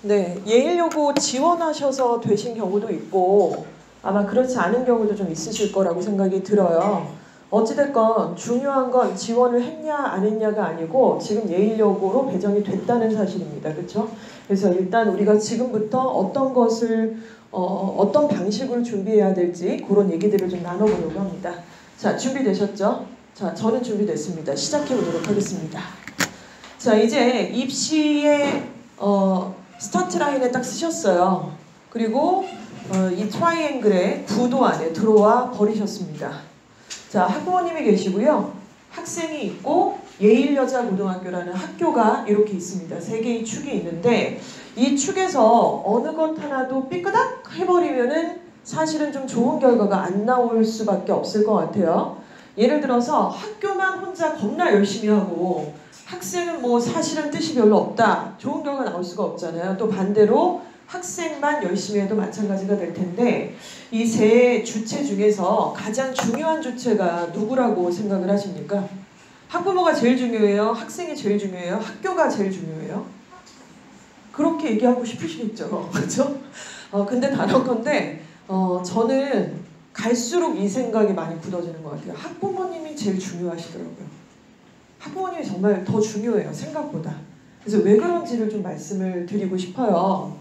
네, 예일여고 지원하셔서 되신 경우도 있고 아마 그렇지 않은 경우도 좀 있으실 거라고 생각이 들어요. 어찌됐건 중요한 건 지원을 했냐 안 했냐가 아니고 지금 예일여고로 배정이 됐다는 사실입니다. 그렇죠? 그래서 일단 우리가 지금부터 어떤 것을 어떤 방식으로 준비해야 될지 그런 얘기들을 좀 나눠보려고 합니다. 자, 준비되셨죠? 자, 저는 준비됐습니다. 시작해보도록 하겠습니다. 자, 이제 입시의 스타트 라인에 딱 쓰셨어요. 그리고 이 트라이앵글의 구도 안에 들어와 버리셨습니다. 자, 학부모님이 계시고요. 학생이 있고 예일여자고등학교라는 학교가 이렇게 있습니다. 세 개의 축이 있는데 이 축에서 어느 것 하나도 삐끄닥 해버리면은 사실은 좀 좋은 결과가 안 나올 수밖에 없을 것 같아요. 예를 들어서 학교만 혼자 겁나 열심히 하고 학생은 뭐 사실은 뜻이 별로 없다. 좋은 결과 나올 수가 없잖아요. 또 반대로 학생만 열심히 해도 마찬가지가 될 텐데 이 세 주체 중에서 가장 중요한 주체가 누구라고 생각을 하십니까? 학부모가 제일 중요해요? 학생이 제일 중요해요? 학교가 제일 중요해요? 그렇게 얘기하고 싶으시겠죠. 그렇죠? 근데 다른 건데 저는 갈수록 이 생각이 많이 굳어지는 것 같아요. 학부모님이 제일 중요하시더라고요. 학부모님이 정말 더 중요해요. 생각보다. 그래서 왜 그런지를 좀 말씀을 드리고 싶어요.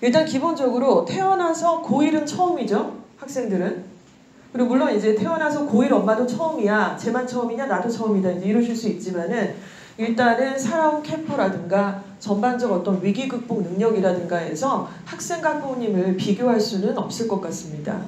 일단 기본적으로 태어나서 고1은 처음이죠. 학생들은. 그리고 물론 이제 태어나서 고1 엄마도 처음이야. 쟤만 처음이냐 나도 처음이다. 이제 이러실 수 있지만은 일단은 살아온 캠퍼라든가 전반적 어떤 위기 극복 능력이라든가 해서 학생과 학부모님을 비교할 수는 없을 것 같습니다.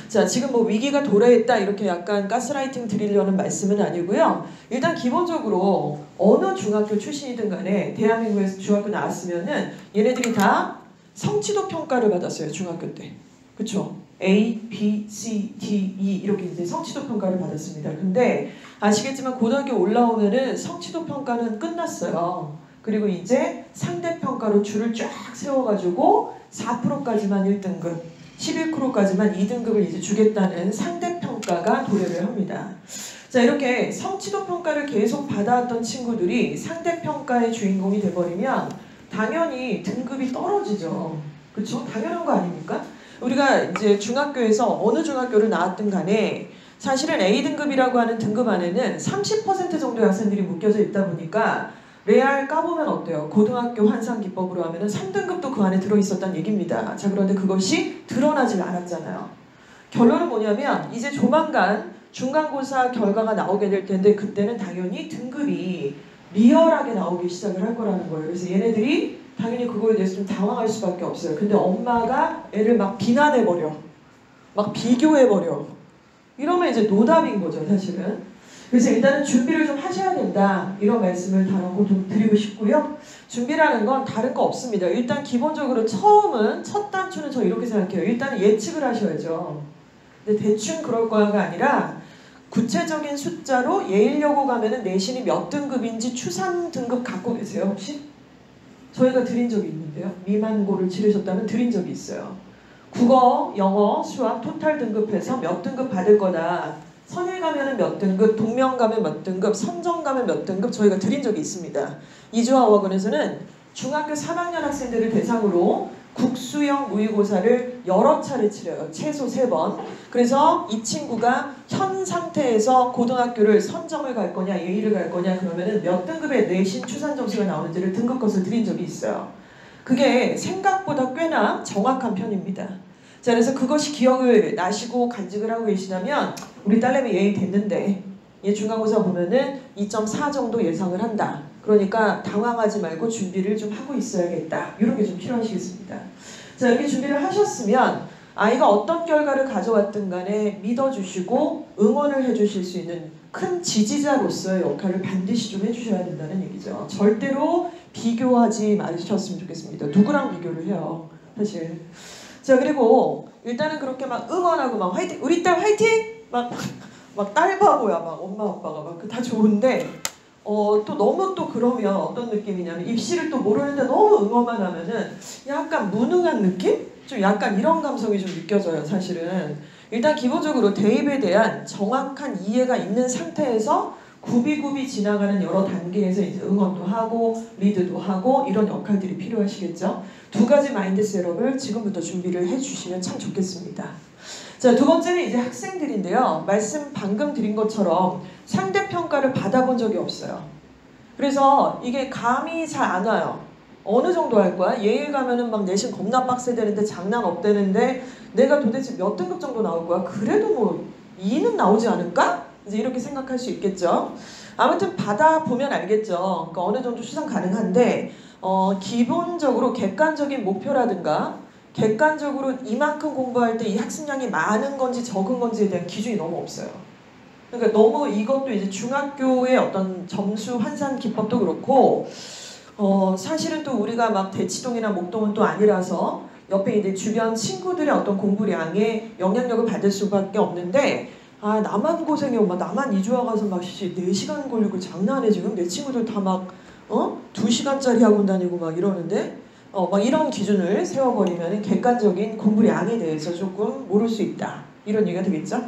자, 지금 뭐 위기가 도래했다 이렇게 약간 가스라이팅 드리려는 말씀은 아니고요. 일단 기본적으로 어느 중학교 출신이든 간에 대한민국에서 중학교 나왔으면은 얘네들이 다 성취도 평가를 받았어요. 중학교 때. 그쵸? A, B, C, D, E 이렇게 이제 성취도 평가를 받았습니다. 근데 아시겠지만 고등학교 올라오면은 성취도 평가는 끝났어요. 그리고 이제 상대평가로 줄을 쫙 세워가지고 4%까지만 1등급, 11%까지만 2등급을 이제 주겠다는 상대평가가 도래를 합니다. 자, 이렇게 성취도 평가를 계속 받아왔던 친구들이 상대평가의 주인공이 돼버리면 당연히 등급이 떨어지죠. 그렇죠? 당연한 거 아닙니까? 우리가 이제 중학교에서 어느 중학교를 나왔든 간에 사실은 A등급이라고 하는 등급 안에는 30% 정도의 학생들이 묶여져 있다 보니까 레알 까보면 어때요? 고등학교 환상기법으로 하면은 3등급도 그 안에 들어있었다는 얘기입니다. 자, 그런데 그것이 드러나질 않았잖아요. 결론은 뭐냐면 이제 조만간 중간고사 결과가 나오게 될 텐데 그때는 당연히 등급이 리얼하게 나오기 시작을 할 거라는 거예요. 그래서 얘네들이 당연히 그거에 대해서 좀 당황할 수밖에 없어요. 근데 엄마가 애를 막 비난해버려. 막 비교해버려. 이러면 이제 노답인 거죠, 사실은. 그래서 일단은 준비를 좀 하셔야 된다. 이런 말씀을 다루고 좀 드리고 싶고요. 준비라는 건 다른 거 없습니다. 일단 기본적으로 처음은, 첫 단추는 저 이렇게 생각해요. 일단은 예측을 하셔야죠. 근데 대충 그럴 거야가 아니라 구체적인 숫자로 예일여고 가면은 내신이 몇 등급인지 추산 등급 갖고 계세요, 혹시? 저희가 드린 적이 있는데요. 미만고를 치르셨다면 드린 적이 있어요. 국어, 영어, 수학 토탈 등급해서 몇 등급 받을 거다. 선일 가면은 몇 등급, 동명 가면 몇 등급, 선정 가면 몇 등급 저희가 드린 적이 있습니다. 이주화학원에서는 중학교 3학년 학생들을 대상으로 국수형 모의고사를 여러 차례 치러요. 최소 3번. 그래서 이 친구가 현 상태에서 고등학교를 선정을 갈 거냐 예의를 갈 거냐 그러면은 몇 등급의 내신 추산 점수가 나오는지를 등급컷을 드린 적이 있어요. 그게 생각보다 꽤나 정확한 편입니다. 자, 그래서 그것이 기억을 나시고 간직을 하고 계시다면 우리 딸내미 예의 됐는데 얘 중간고사 보면은 2.4 정도 예상을 한다. 그러니까 당황하지 말고 준비를 좀 하고 있어야겠다. 이런 게 좀 필요하시겠습니다. 자, 이렇게 준비를 하셨으면 아이가 어떤 결과를 가져왔든 간에 믿어주시고 응원을 해주실 수 있는 큰 지지자로서의 역할을 반드시 좀 해주셔야 된다는 얘기죠. 절대로 비교하지 마셨으면 좋겠습니다. 누구랑 비교를 해요, 사실. 자, 그리고 일단은 그렇게 막 응원하고 막 화이팅! 우리 딸 화이팅! 막 딸바보야, 막 엄마 아빠가 막 다 좋은데 또 너무 또 그러면 어떤 느낌이냐면 입시를 또 모르는데 너무 응원만 하면은 약간 무능한 느낌? 좀 약간 이런 감성이 좀 느껴져요, 사실은. 일단 기본적으로 대입에 대한 정확한 이해가 있는 상태에서 굽이굽이 지나가는 여러 단계에서 이제 응원도 하고 리드도 하고 이런 역할들이 필요하시겠죠. 두 가지 마인드 셋업을 지금부터 준비를 해주시면 참 좋겠습니다. 자, 두 번째는 이제 학생들인데요. 말씀 방금 드린 것처럼 상대평가를 받아본 적이 없어요. 그래서 이게 감이 잘 안 와요. 어느 정도 할 거야? 예일 가면은 막 내신 겁나 빡세되는데 장난 없대는데 내가 도대체 몇 등급 정도 나올 거야? 그래도 뭐 2는 나오지 않을까? 이제 이렇게 생각할 수 있겠죠. 아무튼 받아보면 알겠죠. 그러니까 어느 정도 추상 가능한데 기본적으로 객관적인 목표라든가 객관적으로 이만큼 공부할 때 이 학습량이 많은 건지 적은 건지에 대한 기준이 너무 없어요. 그러니까 너무 이것도 이제 중학교의 어떤 점수 환산 기법도 그렇고 사실은 또 우리가 막 대치동이나 목동은 또 아니라서 옆에 이제 주변 친구들의 어떤 공부량에 영향력을 받을 수밖에 없는데 아 나만 고생해 엄마 나만 이주와 가서 막 4시간 걸리고 장난해 지금 내 친구들 다 막 2시간짜리 학원 다니고 막 이러는데 막 이런 기준을 세워버리면 객관적인 공부량에 대해서 조금 모를 수 있다 이런 얘기가 되겠죠?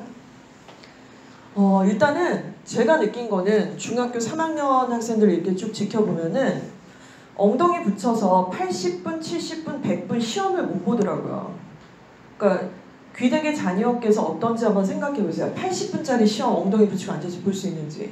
일단은 제가 느낀 거는 중학교 3학년 학생들 이렇게 쭉 지켜보면은 엉덩이 붙여서 80분, 70분, 100분 시험을 못 보더라고요. 그러니까 귀대계 자녀께서 어떤지 한번 생각해 보세요. 80분짜리 시험 엉덩이 붙이고 앉아서 볼 수 있는지.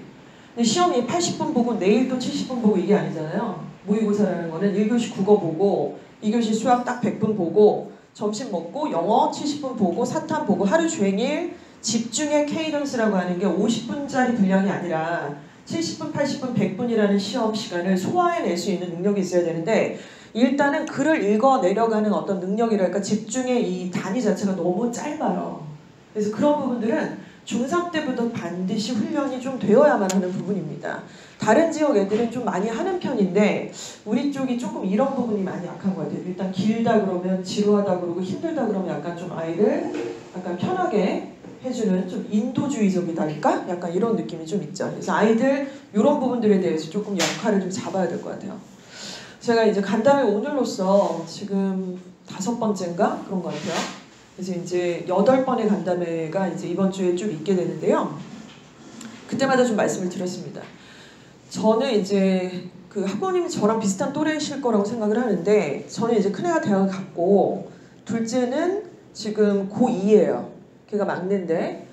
근데 시험이 80분 보고 내일 또 70분 보고 이게 아니잖아요. 모의고사라는 거는 1교시 국어 보고 2교시 수학 딱 100분 보고 점심 먹고 영어 70분 보고 사탐 보고 하루 종일 집중의 케이던스라고 하는 게 50분짜리 분량이 아니라 70분, 80분, 100분이라는 시험 시간을 소화해낼 수 있는 능력이 있어야 되는데 일단은 글을 읽어 내려가는 어떤 능력이랄까 집중의 이 단위 자체가 너무 짧아요. 그래서 그런 부분들은 중3 때부터 반드시 훈련이 좀 되어야만 하는 부분입니다. 다른 지역 애들은 좀 많이 하는 편인데 우리 쪽이 조금 이런 부분이 많이 약한 것 같아요. 일단 길다 그러면 지루하다 그러고 힘들다 그러면 약간 좀 아이를 약간 편하게 해주는 좀 인도주의적이달까? 약간 이런 느낌이 좀 있죠. 그래서 아이들 이런 부분들에 대해서 조금 역할을 좀 잡아야 될 것 같아요. 제가 이제 간담회 오늘로써 지금 5번째인가? 그런 것 같아요. 그래서 이제 8번의 간담회가 이제 이번 주에 쭉 있게 되는데요. 그때마다 좀 말씀을 드렸습니다. 저는 이제 그 학부모님이 저랑 비슷한 또래이실 거라고 생각을 하는데 저는 이제 큰애가 대학을 갔고 둘째는 지금 고2예요. 걔가 막내인데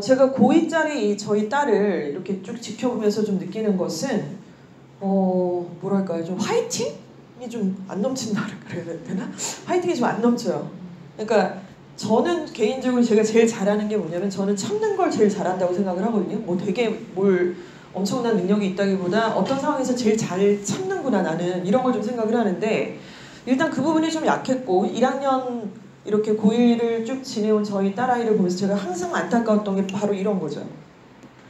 제가 고2짜리 저희 딸을 이렇게 쭉 지켜보면서 좀 느끼는 것은 뭐랄까요 좀 화이팅이 좀 안 넘친다 그래야 되나? 화이팅이 좀 안 넘쳐요. 그러니까 저는 개인적으로 제가 제일 잘하는 게 뭐냐면 저는 참는 걸 제일 잘한다고 생각을 하거든요. 뭐 되게 뭘 엄청난 능력이 있다기보다 어떤 상황에서 제일 잘 참는구나 나는 이런 걸 좀 생각을 하는데 일단 그 부분이 좀 약했고 1학년 이렇게 고1을 쭉 지내온 저희 딸아이를 보면서 제가 항상 안타까웠던 게 바로 이런 거죠.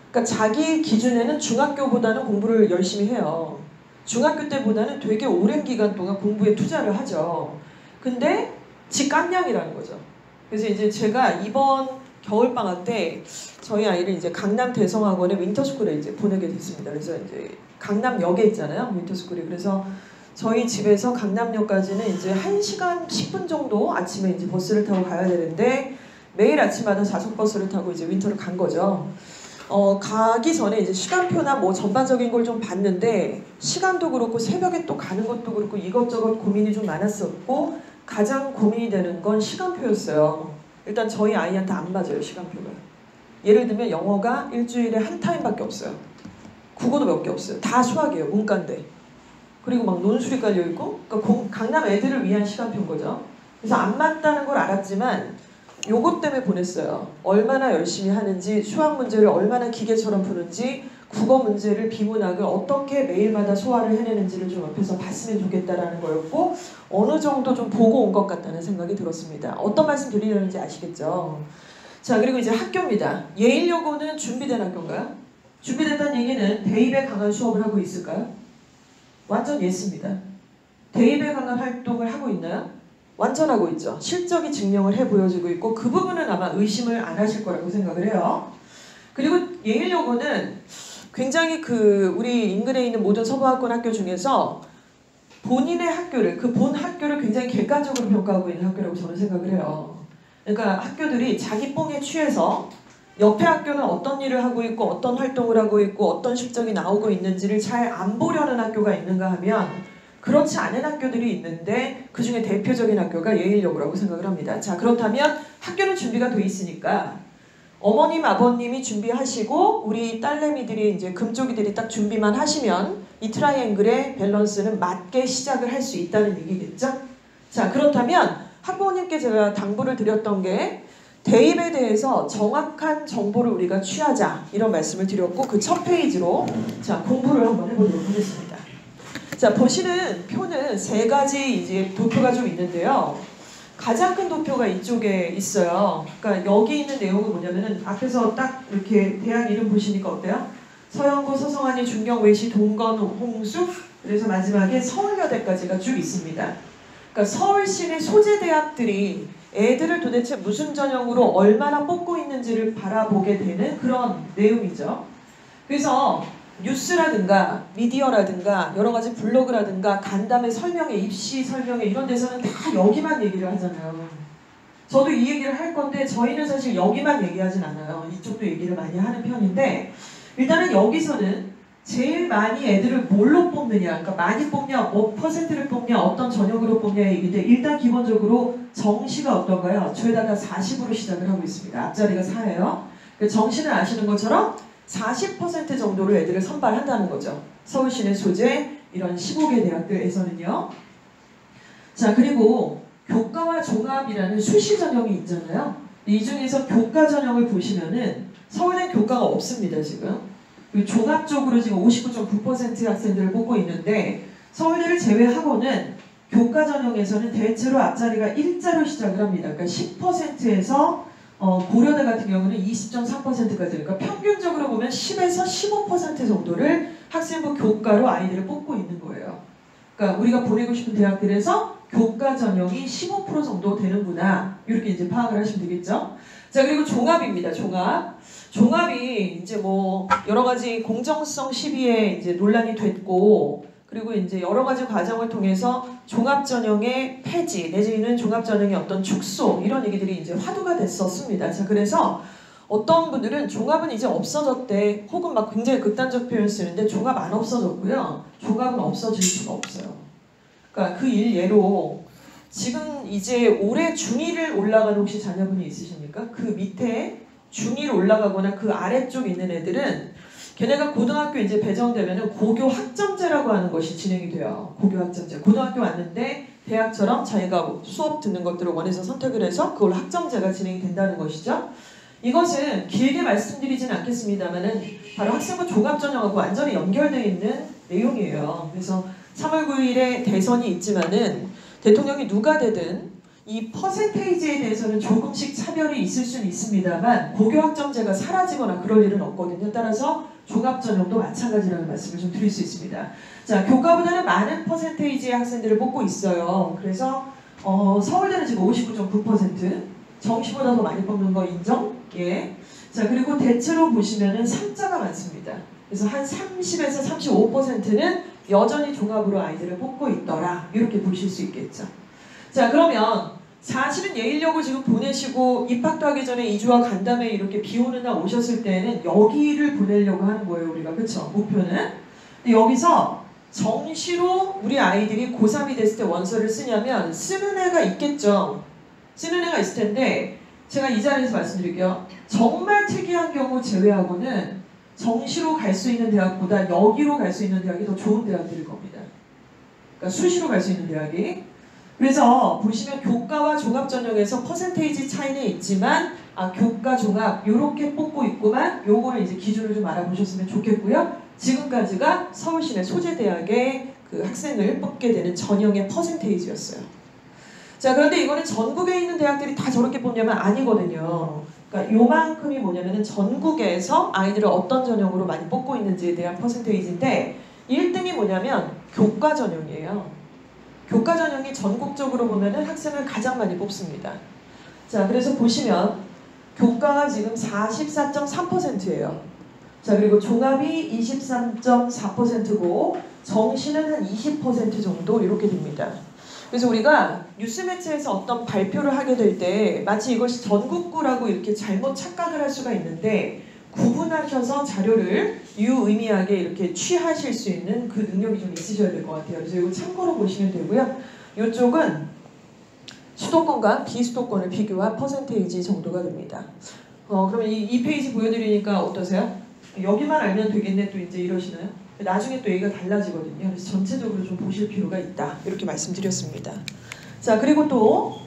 그러니까 자기 기준에는 중학교보다는 공부를 열심히 해요. 중학교 때보다는 되게 오랜 기간 동안 공부에 투자를 하죠. 근데 지 깜냥이라는 거죠. 그래서 이제 제가 이번 겨울방학 때 저희 아이를 이제 강남 대성학원의 윈터스쿨에 이제 보내게 됐습니다. 그래서 이제 강남역에 있잖아요. 윈터스쿨이. 그래서 저희 집에서 강남역까지는 이제 1시간 10분 정도 아침에 이제 버스를 타고 가야 되는데 매일 아침마다 좌석버스를 타고 이제 윈터를 간 거죠. 가기 전에 이제 시간표나 뭐 전반적인 걸 좀 봤는데 시간도 그렇고 새벽에 또 가는 것도 그렇고 이것저것 고민이 좀 많았었고 가장 고민이 되는 건 시간표였어요. 일단 저희 아이한테 안 맞아요, 시간표가. 예를 들면 영어가 일주일에 한 타임밖에 없어요. 국어도 몇 개 없어요. 다 수학이에요, 문과인데. 그리고 막 논술이 깔려있고 그러니까 강남 애들을 위한 시간표인 거죠. 그래서 안 맞다는 걸 알았지만 요것 때문에 보냈어요. 얼마나 열심히 하는지 수학 문제를 얼마나 기계처럼 푸는지 국어 문제를 비문학을 어떻게 매일마다 소화를 해내는지를 좀 옆에서 봤으면 좋겠다라는 거였고 어느 정도 좀 보고 온 것 같다는 생각이 들었습니다. 어떤 말씀 드리려는지 아시겠죠? 자 그리고 이제 학교입니다. 예일여고는 준비된 학교인가요? 준비됐다는 얘기는 대입에 강한 수업을 하고 있을까요? 완전 예스입니다. 대입에 강한 활동을 하고 있나요? 완전 하고 있죠. 실적이 증명을 해 보여지고 있고 그 부분은 아마 의심을 안 하실 거라고 생각을 해요. 그리고 예일여고는 굉장히 우리 인근에 있는 모든 서부학권 학교 중에서 본인의 학교를 그 본 학교를 굉장히 객관적으로 평가하고 있는 학교라고 저는 생각을 해요. 그러니까 학교들이 자기 뽕에 취해서 옆에 학교는 어떤 일을 하고 있고 어떤 활동을 하고 있고 어떤 실적이 나오고 있는지를 잘 안 보려는 학교가 있는가 하면 그렇지 않은 학교들이 있는데 그 중에 대표적인 학교가 예일여고라고 생각을 합니다. 자, 그렇다면 학교는 준비가 돼 있으니까 어머님, 아버님이 준비하시고 우리 딸내미들이 이제 금쪽이들이 딱 준비만 하시면 이 트라이앵글의 밸런스는 맞게 시작을 할 수 있다는 얘기겠죠? 자, 그렇다면 학부모님께 제가 당부를 드렸던 게 대입에 대해서 정확한 정보를 우리가 취하자 이런 말씀을 드렸고 그 첫 페이지로 자 공부를 한번 해보도록 하겠습니다. 자, 보시는 표는 세 가지 이제 도표가 좀 있는데요. 가장 큰 도표가 이쪽에 있어요. 그러니까 여기 있는 내용은 뭐냐면은 앞에서 딱 이렇게 대학 이름 보시니까 어때요? 서영고, 서성한이, 중경, 외시, 동건, 홍수 그래서 마지막에 서울여대까지가 쭉 있습니다. 그러니까 서울 시내 소재 대학들이 애들을 도대체 무슨 전형으로 얼마나 뽑고 있는지를 바라보게 되는 그런 내용이죠. 그래서 뉴스라든가 미디어라든가 여러 가지 블로그라든가 간담회 설명회, 입시 설명회 이런 데서는 다 여기만 얘기를 하잖아요. 저도 이 얘기를 할 건데 저희는 사실 여기만 얘기하진 않아요. 이쪽도 얘기를 많이 하는 편인데 일단은 여기서는 제일 많이 애들을 뭘로 뽑느냐, 그러니까 많이 뽑냐, 몇 퍼센트를 뽑냐, 어떤 전형으로 뽑냐 얘기인데 일단 기본적으로 정시가 어떤가요? 죄다 다 40으로 시작을 하고 있습니다. 앞자리가 4예요. 정시는 아시는 것처럼 40% 정도를 애들을 선발한다는 거죠. 서울 시내 소재 이런 15개 대학들에서는요. 자, 그리고 교과와 종합이라는 수시 전형이 있잖아요. 이 중에서 교과 전형을 보시면은 서울엔 교과가 없습니다, 지금. 종합 쪽으로 지금 59.9% 학생들을 뽑고 있는데 서울대를 제외하고는 교과 전형에서는 대체로 앞자리가 일자로 시작을 합니다. 그러니까 10%에서 고려대 같은 경우는 20.3%까지 그러니까 평균적으로 보면 10에서 15% 정도를 학생부 교과로 아이들을 뽑고 있는 거예요. 그러니까 우리가 보내고 싶은 대학들에서 교과 전형이 15% 정도 되는구나 이렇게 이제 파악을 하시면 되겠죠. 자, 그리고 종합입니다. 종합이 이제 뭐 여러 가지 공정성 시비에 이제 논란이 됐고 그리고 이제 여러 가지 과정을 통해서 종합 전형의 폐지 내지는 종합 전형의 어떤 축소 이런 얘기들이 이제 화두가 됐었습니다. 자, 그래서 어떤 분들은 종합은 이제 없어졌대 혹은 막 굉장히 극단적 표현 쓰는데 종합 안 없어졌고요. 종합은 없어질 수가 없어요. 그러니까 그 예로 지금 이제 올해 중1을 올라가는 혹시 자녀분이 있으십니까? 그 밑에 중1 올라가거나 그 아래쪽 있는 애들은 걔네가 고등학교 이제 배정되면은 고교 학점제라고 하는 것이 진행이 돼요. 고교 학점제. 고등학교 왔는데 대학처럼 자기가 수업 듣는 것들을 원해서 선택을 해서 그걸 학점제가 진행이 된다는 것이죠. 이것은 길게 말씀드리진 않겠습니다만은 바로 학생부 종합전형하고 완전히 연결되어 있는 내용이에요. 그래서 3월 9일에 대선이 있지만은 대통령이 누가 되든 이 퍼센테이지에 대해서는 조금씩 차별이 있을 수는 있습니다만 고교 학점제가 사라지거나 그럴 일은 없거든요. 따라서 종합전형도 마찬가지라는 말씀을 좀 드릴 수 있습니다. 자, 교과보다는 많은 퍼센테이지의 학생들을 뽑고 있어요. 그래서 서울대는 지금 59.9%, 정시보다 더 많이 뽑는 거 인정? 예. 자, 그리고 대체로 보시면은 3자가 많습니다. 그래서 한 30에서 35%는 여전히 종합으로 아이들을 뽑고 있더라. 이렇게 보실 수 있겠죠. 자, 그러면 사실은 예일여고 지금 보내시고 입학도 하기 전에 이주와 간담회 이렇게 비 오는 날 오셨을 때는 여기를 보내려고 하는 거예요, 우리가. 그쵸? 목표는. 근데 여기서 정시로 우리 아이들이 고3이 됐을 때 원서를 쓰냐면 쓰는 애가 있겠죠. 쓰는 애가 있을 텐데 제가 이 자리에서 말씀드릴게요. 정말 특이한 경우 제외하고는 정시로 갈 수 있는 대학보다 여기로 갈 수 있는 대학이 더 좋은 대학들일 겁니다. 그러니까 수시로 갈 수 있는 대학이. 그래서 보시면 교과와 종합전형에서 퍼센테이지 차이는 있지만 교과, 종합 이렇게 뽑고 있구만. 요거를 이제 기준을 좀 알아보셨으면 좋겠고요. 지금까지가 서울시내 소재대학의 그 학생을 뽑게 되는 전형의 퍼센테이지였어요. 자, 그런데 이거는 전국에 있는 대학들이 다 저렇게 뽑냐면 아니거든요. 그러니까 요만큼이 뭐냐면은 전국에서 아이들을 어떤 전형으로 많이 뽑고 있는지에 대한 퍼센테이지인데 1등이 뭐냐면 교과 전형이에요. 교과 전형이 전국적으로 보면은 학생을 가장 많이 뽑습니다. 자, 그래서 보시면 교과가 지금 44.3%예요. 자, 그리고 종합이 23.4%고 정시는 한 20% 정도 이렇게 됩니다. 그래서 우리가 뉴스 매체에서 어떤 발표를 하게 될 때 마치 이것이 전국구라고 이렇게 잘못 착각을 할 수가 있는데 구분하셔서 자료를 유의미하게 이렇게 취하실 수 있는 그 능력이 좀 있으셔야 될 것 같아요. 그래서 이거 참고로 보시면 되고요. 이쪽은 수도권과 비수도권을 비교한 퍼센테이지 정도가 됩니다. 그러면 이 페이지 보여드리니까 어떠세요? 여기만 알면 되겠네 또 이제 이러시나요? 나중에 또 얘기가 달라지거든요. 그래서 전체적으로 좀 보실 필요가 있다. 이렇게 말씀드렸습니다. 자, 그리고 또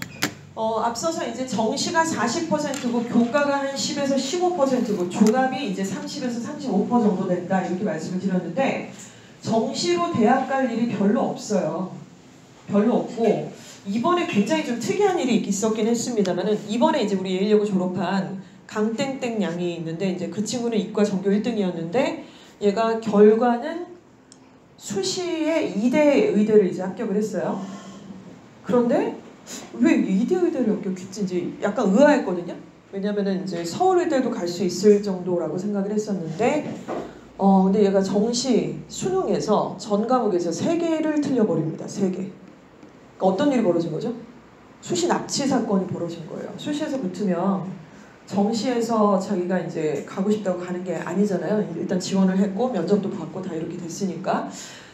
앞서서 이제 정시가 40%고 교과가 한 10에서 15%고 종합이 이제 30에서 35% 정도 된다. 이렇게 말씀을 드렸는데 정시로 대학 갈 일이 별로 없어요. 별로 없고 이번에 굉장히 좀 특이한 일이 있었긴 했습니다만은 이번에 이제 우리 예일여고 졸업한 강땡땡 양이 있는데 이제 그 친구는 이과 전교 1등이었는데 얘가 결과는 수시에 2대 의대를 이제 합격을 했어요. 그런데 왜 2대 의대를 합격했지 이제 약간 의아했거든요. 왜냐면은 이제 서울의대도 갈 수 있을 정도라고 생각을 했었는데 근데 얘가 정시 수능에서 전 과목에서 3개를 틀려버립니다. 3개. 그러니까 어떤 일이 벌어진 거죠? 수시 납치 사건이 벌어진 거예요. 수시에서 붙으면 정시에서 자기가 이제 가고 싶다고 가는 게 아니잖아요. 일단 지원을 했고 면접도 받고 다 이렇게 됐으니까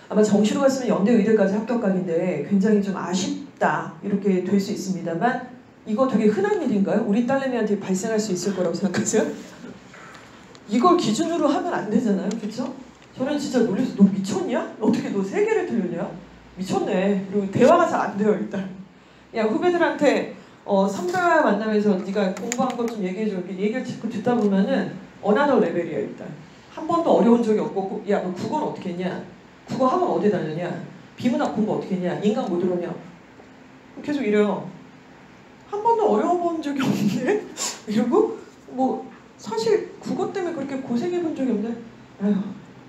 아마 정시로 갔으면 연대 의대까지 합격각인데 굉장히 좀 아쉽다 이렇게 될 수 있습니다만 이거 되게 흔한 일인가요? 우리 딸내미한테 발생할 수 있을 거라고 생각하세요? 이걸 기준으로 하면 안 되잖아요. 그렇죠? 저는 진짜 놀라서 너 미쳤냐? 어떻게 너 3개를 틀렸냐? 미쳤네. 그리고 대화가 잘 안 돼요 일단. 야 후배들한테 선배와 만나면서 네가 공부한 것 좀 얘기해줘. 얘기를 듣다 보면은 어나더 레벨이야 일단. 한 번도 어려운 적이 없고 야 너 국어는 어떻게 했냐? 국어 학원 어디 다녔냐? 비문학 공부 어떻게 했냐? 인강 못 들었냐? 계속 이래요. 한 번도 어려워본 적이 없는데? 이러고 뭐 사실 국어 때문에 그렇게 고생해본 적이 없는데 아휴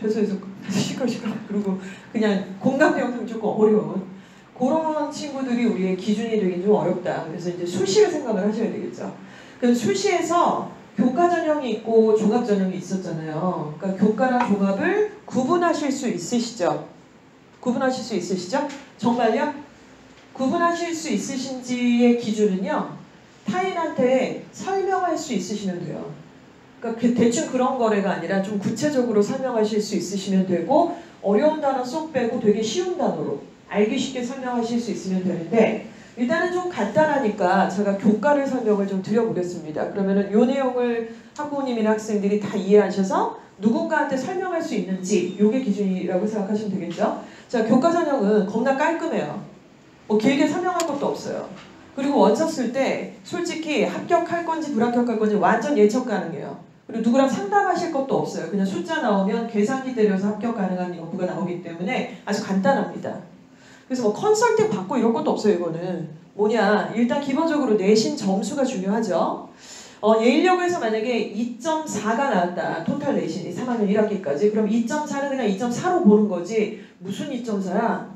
돼서 시끌시끌 그리고 그냥 공감 영상 조금 어려운 그런 친구들이 우리의 기준이 되긴 좀 어렵다. 그래서 이제 수시를 생각을 하셔야 되겠죠. 그래서 수시에서 교과 전형이 있고 종합 전형이 있었잖아요. 그러니까 교과랑 종합을 구분하실 수 있으시죠? 구분하실 수 있으시죠? 정말요? 구분하실 수 있으신지의 기준은요. 타인한테 설명할 수 있으시면 돼요. 그러니까 대충 그런 거래가 아니라 좀 구체적으로 설명하실 수 있으시면 되고 어려운 단어 쏙 빼고 되게 쉬운 단어로 알기 쉽게 설명하실 수 있으면 되는데 일단은 좀 간단하니까 제가 교과를 설명을 좀 드려보겠습니다. 그러면은 이 내용을 학부모님이나 학생들이 다 이해하셔서 누군가한테 설명할 수 있는지 이게 기준이라고 생각하시면 되겠죠. 자, 교과 전형은 겁나 깔끔해요. 뭐 길게 설명할 것도 없어요. 그리고 원서 쓸 때 솔직히 합격할 건지 불합격할 건지 완전 예측 가능해요. 그리고 누구랑 상담하실 것도 없어요. 그냥 숫자 나오면 계산기 때려서 합격 가능한 여부가 나오기 때문에 아주 간단합니다. 그래서 뭐 컨설팅 받고 이런 것도 없어요. 이거는 뭐냐, 일단 기본적으로 내신 점수가 중요하죠. 예일여고에서 만약에 2.4가 나왔다. 토탈 내신이 3학년 1학기까지. 그럼 2.4는 그냥 2.4로 보는 거지 무슨 2.4야?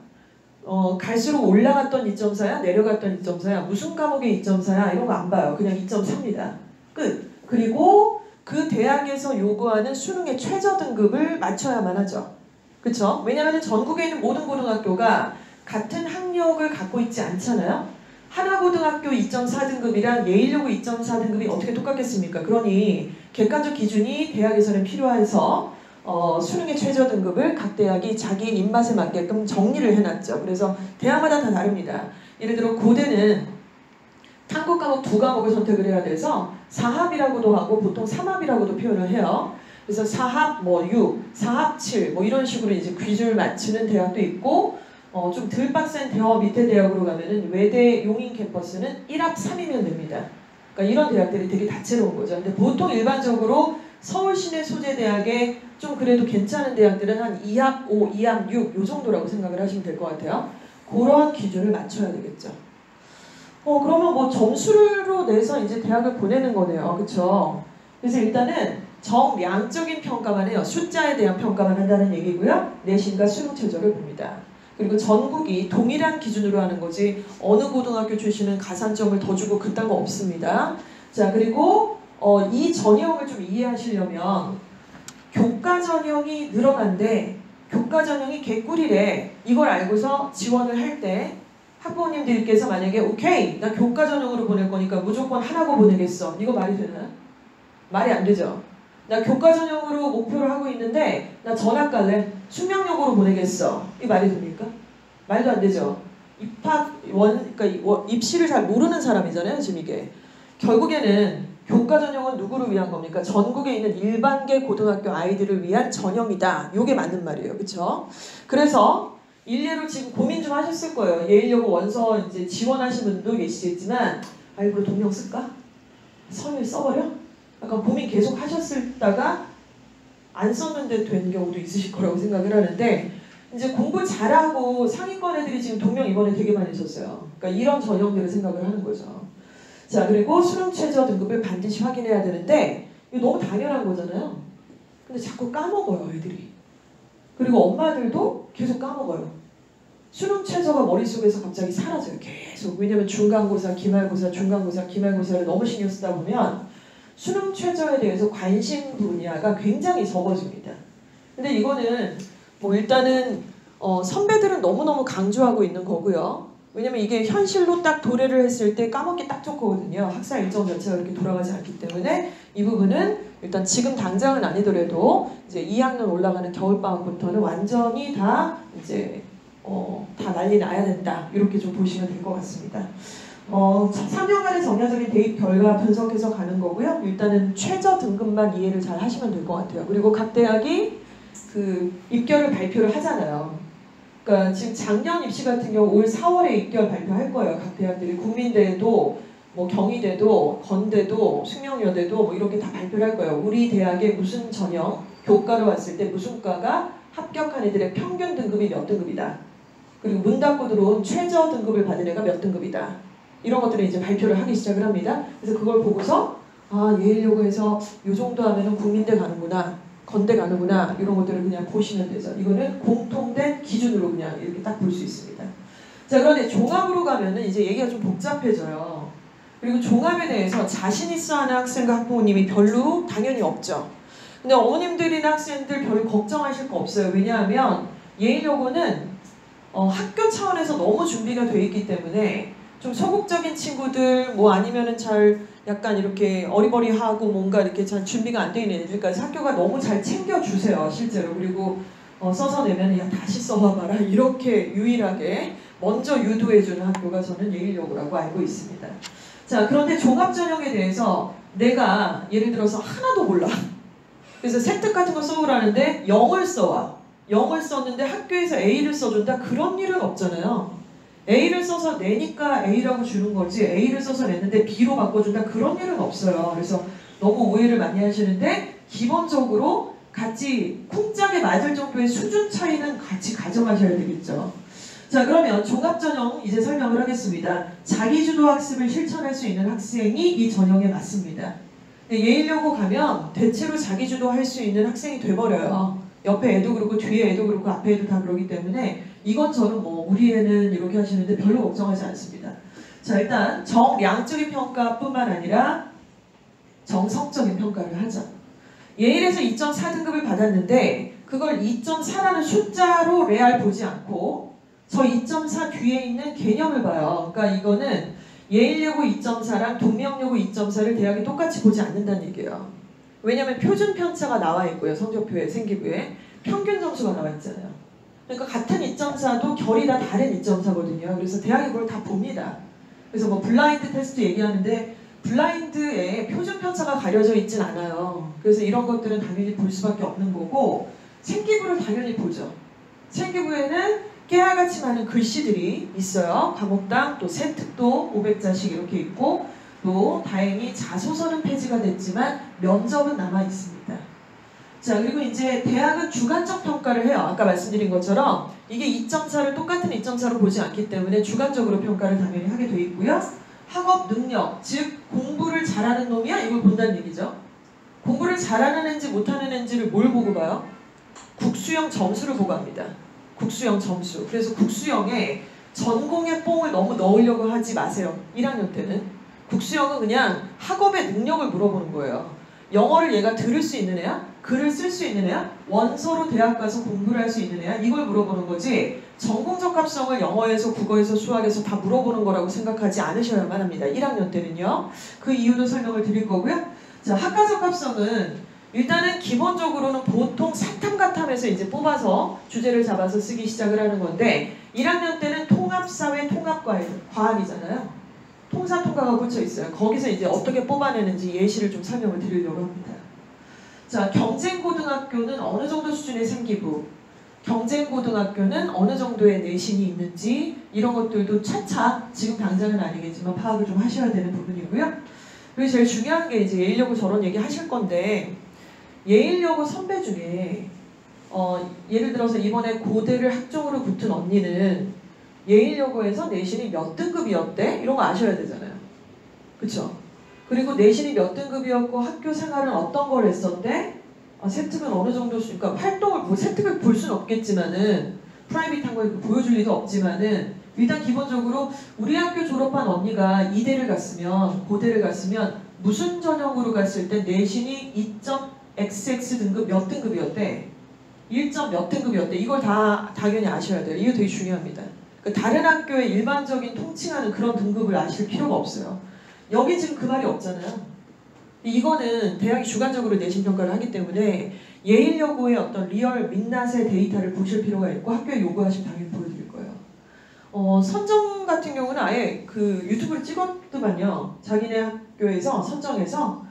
갈수록 올라갔던 2.4야? 내려갔던 2.4야? 무슨 과목의 2.4야? 이런 거 안 봐요. 그냥 2.4입니다. 끝. 그리고 그 대학에서 요구하는 수능의 최저 등급을 맞춰야만 하죠. 그쵸? 왜냐하면 전국에 있는 모든 고등학교가 같은 학력을 갖고 있지 않잖아요. 하나고등학교 2.4등급이랑 예일여고 2.4등급이 어떻게 똑같겠습니까? 그러니 객관적 기준이 대학에서는 필요해서 수능의 최저 등급을 각 대학이 자기 입맛에 맞게끔 정리를 해놨죠. 그래서 대학마다 다 다릅니다. 예를 들어 고대는 탐구 과목 2과목을 선택을 해야 돼서 4합이라고도 하고 보통 3합이라고도 표현을 해요. 그래서 4합 6, 4합 7 이런 식으로 이제 기준을 맞추는 대학도 있고 좀 덜 빡센 대학 밑에 대학으로 가면은 외대 용인 캠퍼스는 1합 3이면 됩니다. 그러니까 이런 대학들이 되게 다채로운 거죠. 근데 보통 일반적으로 서울 시내 소재 대학에 좀 그래도 괜찮은 대학들은 한 2합 5, 2합 6 요 정도라고 생각을 하시면 될 것 같아요. 그런 기준을 맞춰야 되겠죠. 그러면 뭐 점수로 내서 이제 대학을 보내는 거네요. 그쵸? 그래서 일단은 정량적인 평가만 해요. 숫자에 대한 평가만 한다는 얘기고요. 내신과 수능 최저를 봅니다. 그리고 전국이 동일한 기준으로 하는 거지 어느 고등학교 출신은 가산점을 더 주고 그딴 거 없습니다. 자, 그리고 이 전형을 좀 이해하시려면 교과 전형이 늘어난데 교과 전형이 개꿀이래. 이걸 알고서 지원을 할 때 학부모님들께서 만약에 오케이 나 교과 전형으로 보낼 거니까 무조건 하나고 보내겠어. 이거 말이 되나요? 말이 안 되죠. 나 교과 전형으로 목표를 하고 있는데 나 전학 갈래. 숙명여고로 보내겠어. 이 말이 됩니까? 말도 안 되죠. 그러니까 입시를 잘 모르는 사람이잖아요. 지금 이게. 결국에는 교과 전형은 누구를 위한 겁니까? 전국에 있는 일반계 고등학교 아이들을 위한 전형이다. 이게 맞는 말이에요. 그렇죠? 그래서 일례로 지금 고민 좀 하셨을 거예요. 예일여고 원서 이제 지원하신 분도 계시겠지만 아 일부러 동명 쓸까? 서류 써버려? 약간 고민 계속 하셨다가 안 썼는데 된 경우도 있으실 거라고 생각을 하는데 이제 공부 잘하고 상위권 애들이 지금 동명 이번에 되게 많이 썼어요. 그러니까 이런 전형들을 생각을 하는 거죠. 자 그리고 수능 최저 등급을 반드시 확인해야 되는데 이거 너무 당연한 거잖아요. 근데 자꾸 까먹어요 애들이. 그리고 엄마들도 계속 까먹어요. 수능 최저가 머릿속에서 갑자기 사라져요. 계속. 왜냐면 중간고사, 기말고사, 중간고사, 기말고사를 너무 신경 쓰다 보면 수능 최저에 대해서 관심 분야가 굉장히 적어집니다. 근데 이거는 뭐 일단은 선배들은 너무너무 강조하고 있는 거고요. 왜냐면 이게 현실로 딱 도래를 했을 때 까먹기 딱 좋거든요. 학사 일정 자체가 그렇게 돌아가지 않기 때문에 이 부분은 일단 지금 당장은 아니더라도 이제 2학년 올라가는 겨울방학부터는 완전히 다 이제 다 난리 나야 된다. 이렇게 좀 보시면 될 것 같습니다. 3년간의 정량적인 대입 결과 분석해서 가는 거고요. 일단은 최저 등급만 이해를 잘 하시면 될 것 같아요. 그리고 각 대학이 그 입결을 발표를 하잖아요. 그러니까 지금 작년 입시 같은 경우 올 4월에 입결 발표할 거예요. 각 대학들이 국민대도 뭐 경희대도 건대도 숙명여대도 뭐 이렇게 다 발표를 할 거예요. 우리 대학의 무슨 전형 교과로 왔을 때 무슨 과가 합격한 애들의 평균 등급이 몇 등급이다. 그리고 문 닫고 들어온 최저 등급을 받은 애가 몇 등급이다. 이런 것들을 이제 발표를 하기 시작을 합니다. 그래서 그걸 보고서 아 예일여고에서 이 정도 하면은 국민대 가는구나. 건대 가는구나. 이런 것들을 그냥 보시면 되죠. 이거는 공통된 기준으로 그냥 이렇게 딱 볼 수 있습니다. 자 그런데 종합으로 가면은 이제 얘기가 좀 복잡해져요. 그리고 종합에 대해서 자신 있어 하는 학생과 학부모님이 별로 당연히 없죠. 근데 어머님들이나 학생들 별로 걱정하실 거 없어요. 왜냐하면 예일여고는 학교 차원에서 너무 준비가 돼 있기 때문에 좀 소극적인 친구들 뭐 아니면은 잘 약간 이렇게 어리버리하고 뭔가 이렇게 잘 준비가 안 돼 있는 애들까지 학교가 너무 잘 챙겨주세요. 실제로. 그리고 써서 내면 야 다시 써봐봐라 이렇게 유일하게 먼저 유도해주는 학교가 저는 예일여고라고 알고 있습니다. 자 그런데 종합전형에 대해서 내가 예를 들어서 하나도 몰라. 그래서 세특 같은 거 써오라는데 0을 써와. 0을 썼는데 학교에서 A를 써준다? 그런 일은 없잖아요. A를 써서 내니까 A라고 주는 거지 A를 써서 냈는데 B로 바꿔준다? 그런 일은 없어요. 그래서 너무 오해를 많이 하시는데 기본적으로 같이 쿵짝에 맞을 정도의 수준 차이는 같이 가정하셔야 되겠죠. 자 그러면 종합전형 이제 설명을 하겠습니다. 자기주도 학습을 실천할 수 있는 학생이 이 전형에 맞습니다. 예일여고 가면 대체로 자기주도 할 수 있는 학생이 돼버려요. 옆에 애도 그렇고 뒤에 애도 그렇고 앞에 애도 다 그러기 때문에 이건 저는 뭐 우리 애는 이렇게 하시는데 별로 걱정하지 않습니다. 자 일단 정량적인 평가뿐만 아니라 정성적인 평가를 하죠. 예일에서 2.4등급을 받았는데 그걸 2.4라는 숫자로 레알 보지 않고 저 2.4 뒤에 있는 개념을 봐요. 그러니까 이거는 예일여고 2.4랑 동명여고 2.4를 대학이 똑같이 보지 않는다는 얘기예요. 왜냐하면 표준 편차가 나와 있고요. 성적표에 생기부에 평균 점수가 나와 있잖아요. 그러니까 같은 2.4도 결이 다 다른 2.4거든요. 그래서 대학이 그걸 다 봅니다. 그래서 뭐 블라인드 테스트 얘기하는데 블라인드에 표준 편차가 가려져 있진 않아요. 그래서 이런 것들은 당연히 볼 수밖에 없는 거고 생기부를 당연히 보죠. 생기부에는 깨알같이 많은 글씨들이 있어요. 과목당 또 세특도 500자씩 이렇게 있고 또 다행히 자소서는 폐지가 됐지만 면접은 남아 있습니다. 자 그리고 이제 대학은 주관적 평가를 해요. 아까 말씀드린 것처럼 이게 2.4를 똑같은 2.4로 보지 않기 때문에 주관적으로 평가를 당연히 하게 돼 있고요. 학업 능력, 즉 공부를 잘하는 놈이야? 이걸 본다는 얘기죠. 공부를 잘하는 애인지 못하는 애인지를 뭘 보고 봐요? 국수형 점수를 보고 합니다. 국수형 점수. 그래서 국수형에 전공의 뽕을 너무 넣으려고 하지 마세요. 1학년 때는. 국수형은 그냥 학업의 능력을 물어보는 거예요. 영어를 얘가 들을 수 있는 애야? 글을 쓸 수 있는 애야? 원서로 대학 가서 공부를 할 수 있는 애야? 이걸 물어보는 거지 전공 적합성을 영어에서 국어에서 수학에서 다 물어보는 거라고 생각하지 않으셔야만 합니다. 1학년 때는요. 그 이유도 설명을 드릴 거고요. 자, 학과 적합성은 일단은 기본적으로는 보통 사탐가탐에서 이제 뽑아서 주제를 잡아서 쓰기 시작을 하는 건데 1학년 때는 통합사회 통합과학이잖아요. 통사통과가 꽂혀 있어요. 거기서 이제 어떻게 뽑아내는지 예시를 좀 설명을 드리려고 합니다. 자, 경쟁고등학교는 어느 정도 수준의 생기부, 경쟁고등학교는 어느 정도의 내신이 있는지 이런 것들도 차차 지금 당장은 아니겠지만 파악을 좀 하셔야 되는 부분이고요. 그리고 제일 중요한 게 이제 예일여고 저런 얘기 하실 건데 예일여고 선배 중에 예를 들어서 이번에 고대를 학종으로 붙은 언니는 예일여고에서 내신이 몇 등급이었대? 이런 거 아셔야 되잖아요. 그쵸? 그리고 내신이 몇 등급이었고 학교 생활은 어떤 걸 했었대? 세특은 어느 정도 그러니까 활동을 세특을 볼 수는 없겠지만은 프라이빗한 걸 보여줄 리도 없지만은 일단 기본적으로 우리 학교 졸업한 언니가 이대를 갔으면 고대를 갔으면 무슨 전형으로 갔을 때 내신이 2.xx 등급 몇 등급이었대? 1점 몇 등급이었대? 이걸 다 당연히 아셔야 돼요. 이거 되게 중요합니다. 그러니까 다른 학교의 일반적인 통칭하는 그런 등급을 아실 필요가 없어요. 여기 지금 그 말이 없잖아요. 이거는 대학이 주관적으로 내신 평가를 하기 때문에 예일여고의 어떤 리얼 민낯의 데이터를 보실 필요가 있고 학교에 요구하시면 당연히 보여드릴 거예요. 선정 같은 경우는 아예 그 유튜브를 찍었더만요. 자기네 학교에서 선정해서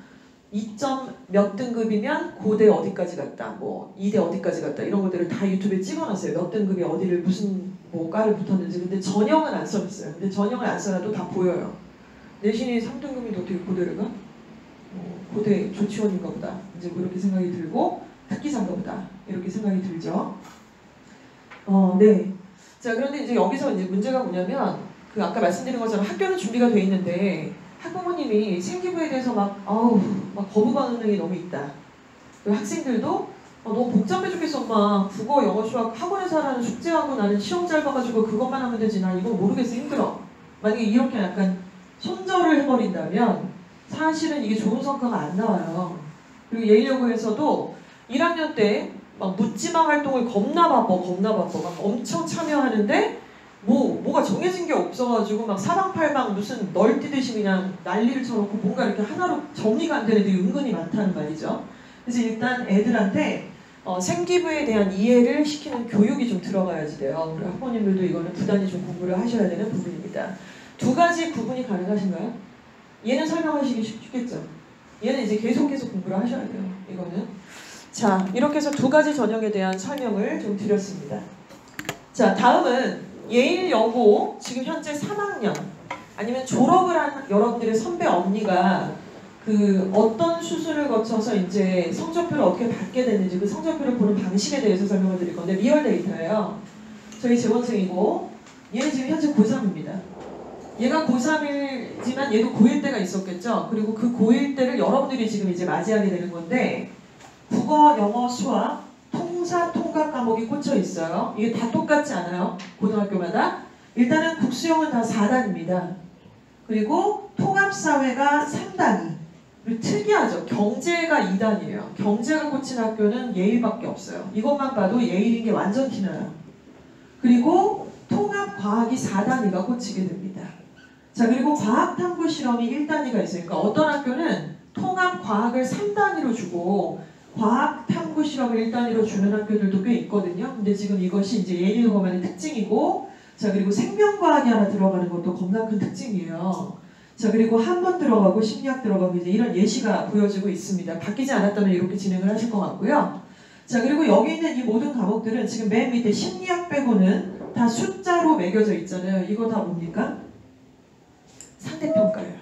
2점 몇 등급이면 고대 어디까지 갔다, 뭐 2대 어디까지 갔다 이런 것들을 다 유튜브에 찍어놨어요. 몇 등급이 어디를 무슨 뭐 과를 붙었는지. 근데 전형은 안 써있어요. 근데 전형을 안 써놔도 다 보여요. 내신이 3등급인데 어떻게 고대를 가? 고대 조치원인가 보다. 이제 뭐 이렇게 생각이 들고 특기자인가 보다. 이렇게 생각이 들죠. 네. 자, 그런데 이제 여기서 이제 문제가 뭐냐면 그 아까 말씀드린 것처럼 학교는 준비가 돼 있는데 학부모님이 생기부에 대해서 막 거부 반응이 너무 있다. 그리고 학생들도 너무 복잡해 죽겠어 엄마. 국어, 영어, 수학 학원에서 하라는 숙제하고 나는 시험 잘 봐가지고 그것만 하면 되지. 나 이거 모르겠어. 힘들어. 만약에 이렇게 약간 손절을 해버린다면 사실은 이게 좋은 성과가 안 나와요. 그리고 예일여고에서도 1학년 때 막 묻지마 활동을 겁나 바빠. 막 엄청 참여하는데 뭐가 정해진 게 없어가지고 막 사방팔방 무슨 널뛰듯이 그냥 난리를 쳐놓고 뭔가 이렇게 하나로 정리가 안 되는 애들이 은근히 많다는 말이죠. 그래서 일단 애들한테 생기부에 대한 이해를 시키는 교육이 좀 들어가야지 돼요. 그리고 학부모님들도 이거는 부단히 좀 공부를 하셔야 되는 부분입니다. 두 가지 구분이 가능하신가요? 얘는 설명하시기 쉽겠죠. 얘는 이제 계속 공부를 하셔야 돼요. 이거는. 자, 이렇게 해서 두 가지 전형에 대한 설명을 좀 드렸습니다. 자, 다음은 예일여고 지금 현재 3학년 아니면 졸업을 한 여러분들의 선배 언니가 그 어떤 수술을 거쳐서 이제 성적표를 어떻게 받게 됐는지 그 성적표를 보는 방식에 대해서 설명을 드릴 건데 리얼 데이터예요. 저희 재원생이고 얘는 지금 현재 고3입니다. 얘가 고3이지만 얘도 고1 때가 있었겠죠. 그리고 그 고1 때를 여러분들이 지금 이제 맞이하게 되는 건데 국어, 영어, 수학, 통사, 통각 과목이 꽂혀 있어요. 이게 다 똑같지 않아요. 고등학교마다. 일단은 국수형은 다 4단입니다. 그리고 통합사회가 3단이. 그리고 특이하죠. 경제가 2단이에요. 경제가 꽂힌 학교는 예일밖에 없어요. 이것만 봐도 예일인 게 완전 티나요. 그리고 통합과학이 4단위가 꽂히게 됩니다. 자, 그리고 과학탐구 실험이 1단위가 있어요. 그러니까 어떤 학교는 통합과학을 3단위로 주고 과학탐구 실험을 1단위로 주는 학교들도 꽤 있거든요. 근데 지금 이것이 이제 예일여고만의 특징이고, 자, 그리고 생명과학이 하나 들어가는 것도 겁나 큰 특징이에요. 자, 그리고 한번 들어가고 심리학 들어가고 이제 이런 예시가 보여지고 있습니다. 바뀌지 않았다면 이렇게 진행을 하실 것 같고요. 자, 그리고 여기 있는 이 모든 과목들은 지금 맨 밑에 심리학 빼고는 다 숫자로 매겨져 있잖아요. 이거 다 뭡니까? 상대평가예요.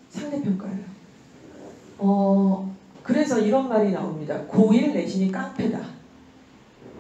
상대평가예요. 그래서 이런 말이 나옵니다. 고1 내신이 깡패다.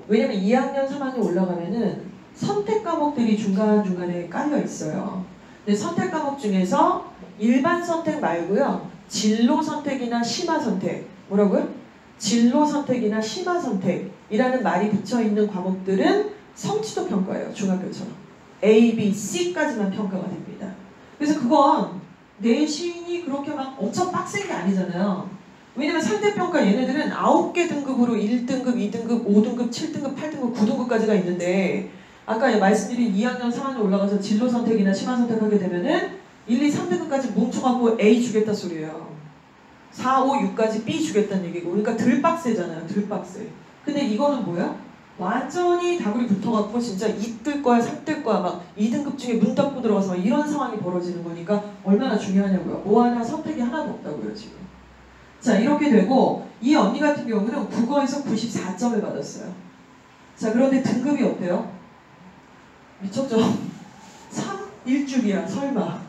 왜냐면 2학년, 3학년 올라가면은 선택 과목들이 중간중간에 깔려 있어요. 근데 선택 과목 중에서 일반 선택 말고요. 진로 선택이나 심화 선택. 뭐라고요? 진로 선택이나 심화 선택이라는 말이 붙여 있는 과목들은 성취도 평가예요. 중학교처럼. A, B, C까지만 평가가 됩니다. 그래서 그건 내신이 그렇게 막 엄청 빡센 게 아니잖아요. 왜냐면 상대평가 얘네들은 9개 등급으로 1등급, 2등급, 5등급, 7등급, 8등급, 9등급까지가 있는데 아까 말씀드린 2학년, 3학년 올라가서 진로 선택이나 심화 선택하게 되면은 1, 2, 3등급까지 뭉쳐갖고 A 주겠다 소리예요. 4, 5, 6까지 B 주겠다는 얘기고. 그러니까 덜 빡세잖아요. 덜 빡세. 근데 이거는 뭐야? 완전히 다구리 붙어갖고 진짜 2 뜰 거야, 3 뜰 거야, 막 2등급 중에 문 닫고 들어가서 막 이런 상황이 벌어지는 거니까 얼마나 중요하냐고요. 뭐 하나 선택이 하나도 없다고요, 지금. 자, 이렇게 되고 이 언니 같은 경우는 국어에서 94점을 받았어요. 자, 그런데 등급이 어때요? 미쳤죠? 3? 1줄이야, 설마.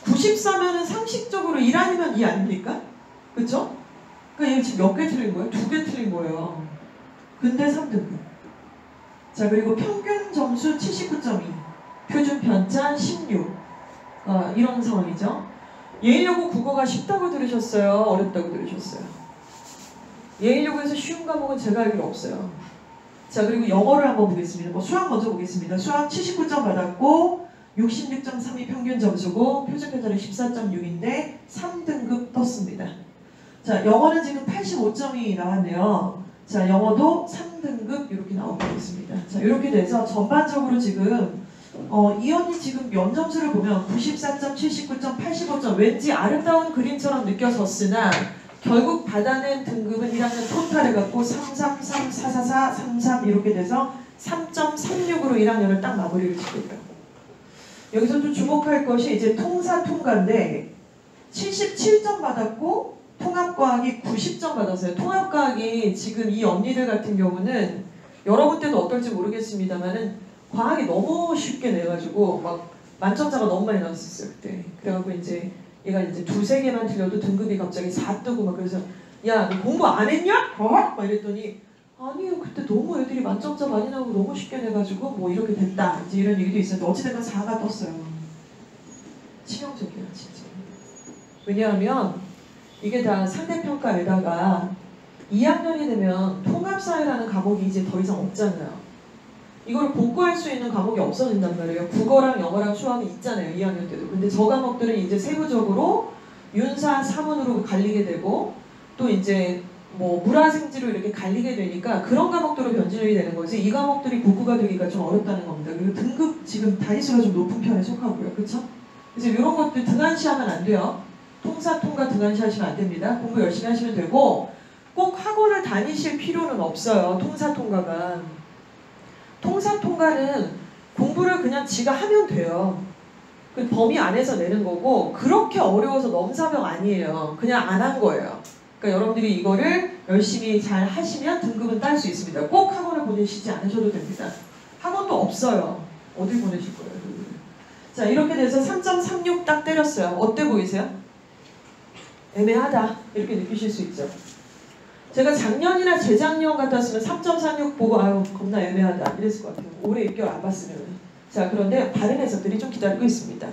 94면은 상식적으로 1 아니면 2 아닙니까? 그쵸? 그러니까 얘 지금 몇 개 틀린 거예요? 2개 틀린 거예요. 근데 3등급. 자, 그리고 평균 점수 79.2, 표준 편차 16. 이런 상황이죠. 예일여고 국어가 쉽다고 들으셨어요? 어렵다고 들으셨어요? 예일여고에서 쉬운 과목은 제가 알기로 없어요. 자, 그리고 영어를 한번 보겠습니다. 수학 먼저 보겠습니다. 수학 79점 받았고 66.32 평균 점수고 표준 편차는 14.6인데 3등급 떴습니다. 자, 영어는 지금 85점이 나왔네요. 자, 영어도 3등급 이렇게 나오고 있습니다. 자, 이렇게 돼서 전반적으로 지금 이 언니 지금 연점수를 보면 94점, 79점, 85점 왠지 아름다운 그림처럼 느껴졌으나 결국 받아낸 등급은 1학년 토탈 해갖고 333, 444, 33 이렇게 돼서 3.36으로 1학년을 딱 마무리를 짓겠다. 여기서 좀 주목할 것이 이제 통사 통과인데 77점 받았고 통합과학이 90점 받았어요. 통합과학이 지금 이 언니들 같은 경우는 여러분 때도 어떨지 모르겠습니다만은 과학이 너무 쉽게 내가지고 막 만점자가 너무 많이 나왔었어요 그때. 그래갖고 이제 얘가 이제 2, 3개만 틀려도 등급이 갑자기 4 뜨고 막 그래서 야, 너 공부 안 했냐? 막 이랬더니 아니요, 그때 너무 애들이 만점자 많이 나오고 너무 쉽게 내가지고 뭐 이렇게 됐다 이제 이런 얘기도 있었는데 어찌됐건 4가 떴어요. 치명적이에요 진짜. 왜냐하면 이게 다 상대평가에다가 2학년이 되면 통합사회라는 과목이 이제 더 이상 없잖아요. 이걸 복구할 수 있는 과목이 없어진단 말이에요. 국어랑 영어랑 수학이 있잖아요. 2학년 때도. 근데 저 과목들은 이제 세부적으로 윤사, 사문으로 갈리게 되고 또 이제 뭐 물화생지로 이렇게 갈리게 되니까 그런 과목들로 변질이 되는 거지 이 과목들이 복구가 되기가 좀 어렵다는 겁니다. 그리고 등급 지금 단위수가 좀 높은 편에 속하고요. 그렇죠? 그래서 이런 것들 등한시하면 안 돼요. 통사, 통과 등한시하시면 안 됩니다. 공부 열심히 하시면 되고 꼭 학원을 다니실 필요는 없어요. 통사, 통과가. 통사, 통과는 공부를 그냥 지가 하면 돼요. 그 범위 안에서 내는 거고 그렇게 어려워서 넘사벽 아니에요. 그냥 안 한 거예요. 그러니까 여러분들이 이거를 열심히 잘 하시면 등급은 딸 수 있습니다. 꼭 학원을 보내시지 않으셔도 됩니다. 학원도 없어요. 어딜 보내실 거예요? 자, 이렇게 돼서 3.36 딱 때렸어요. 어때 보이세요? 애매하다 이렇게 느끼실 수 있죠. 제가 작년이나 재작년 같았으면 3.36 보고 아유 겁나 애매하다 이랬을 것 같아요. 올해 입결 안 봤으면. 자, 그런데 다른 해석들이 좀 기다리고 있습니다.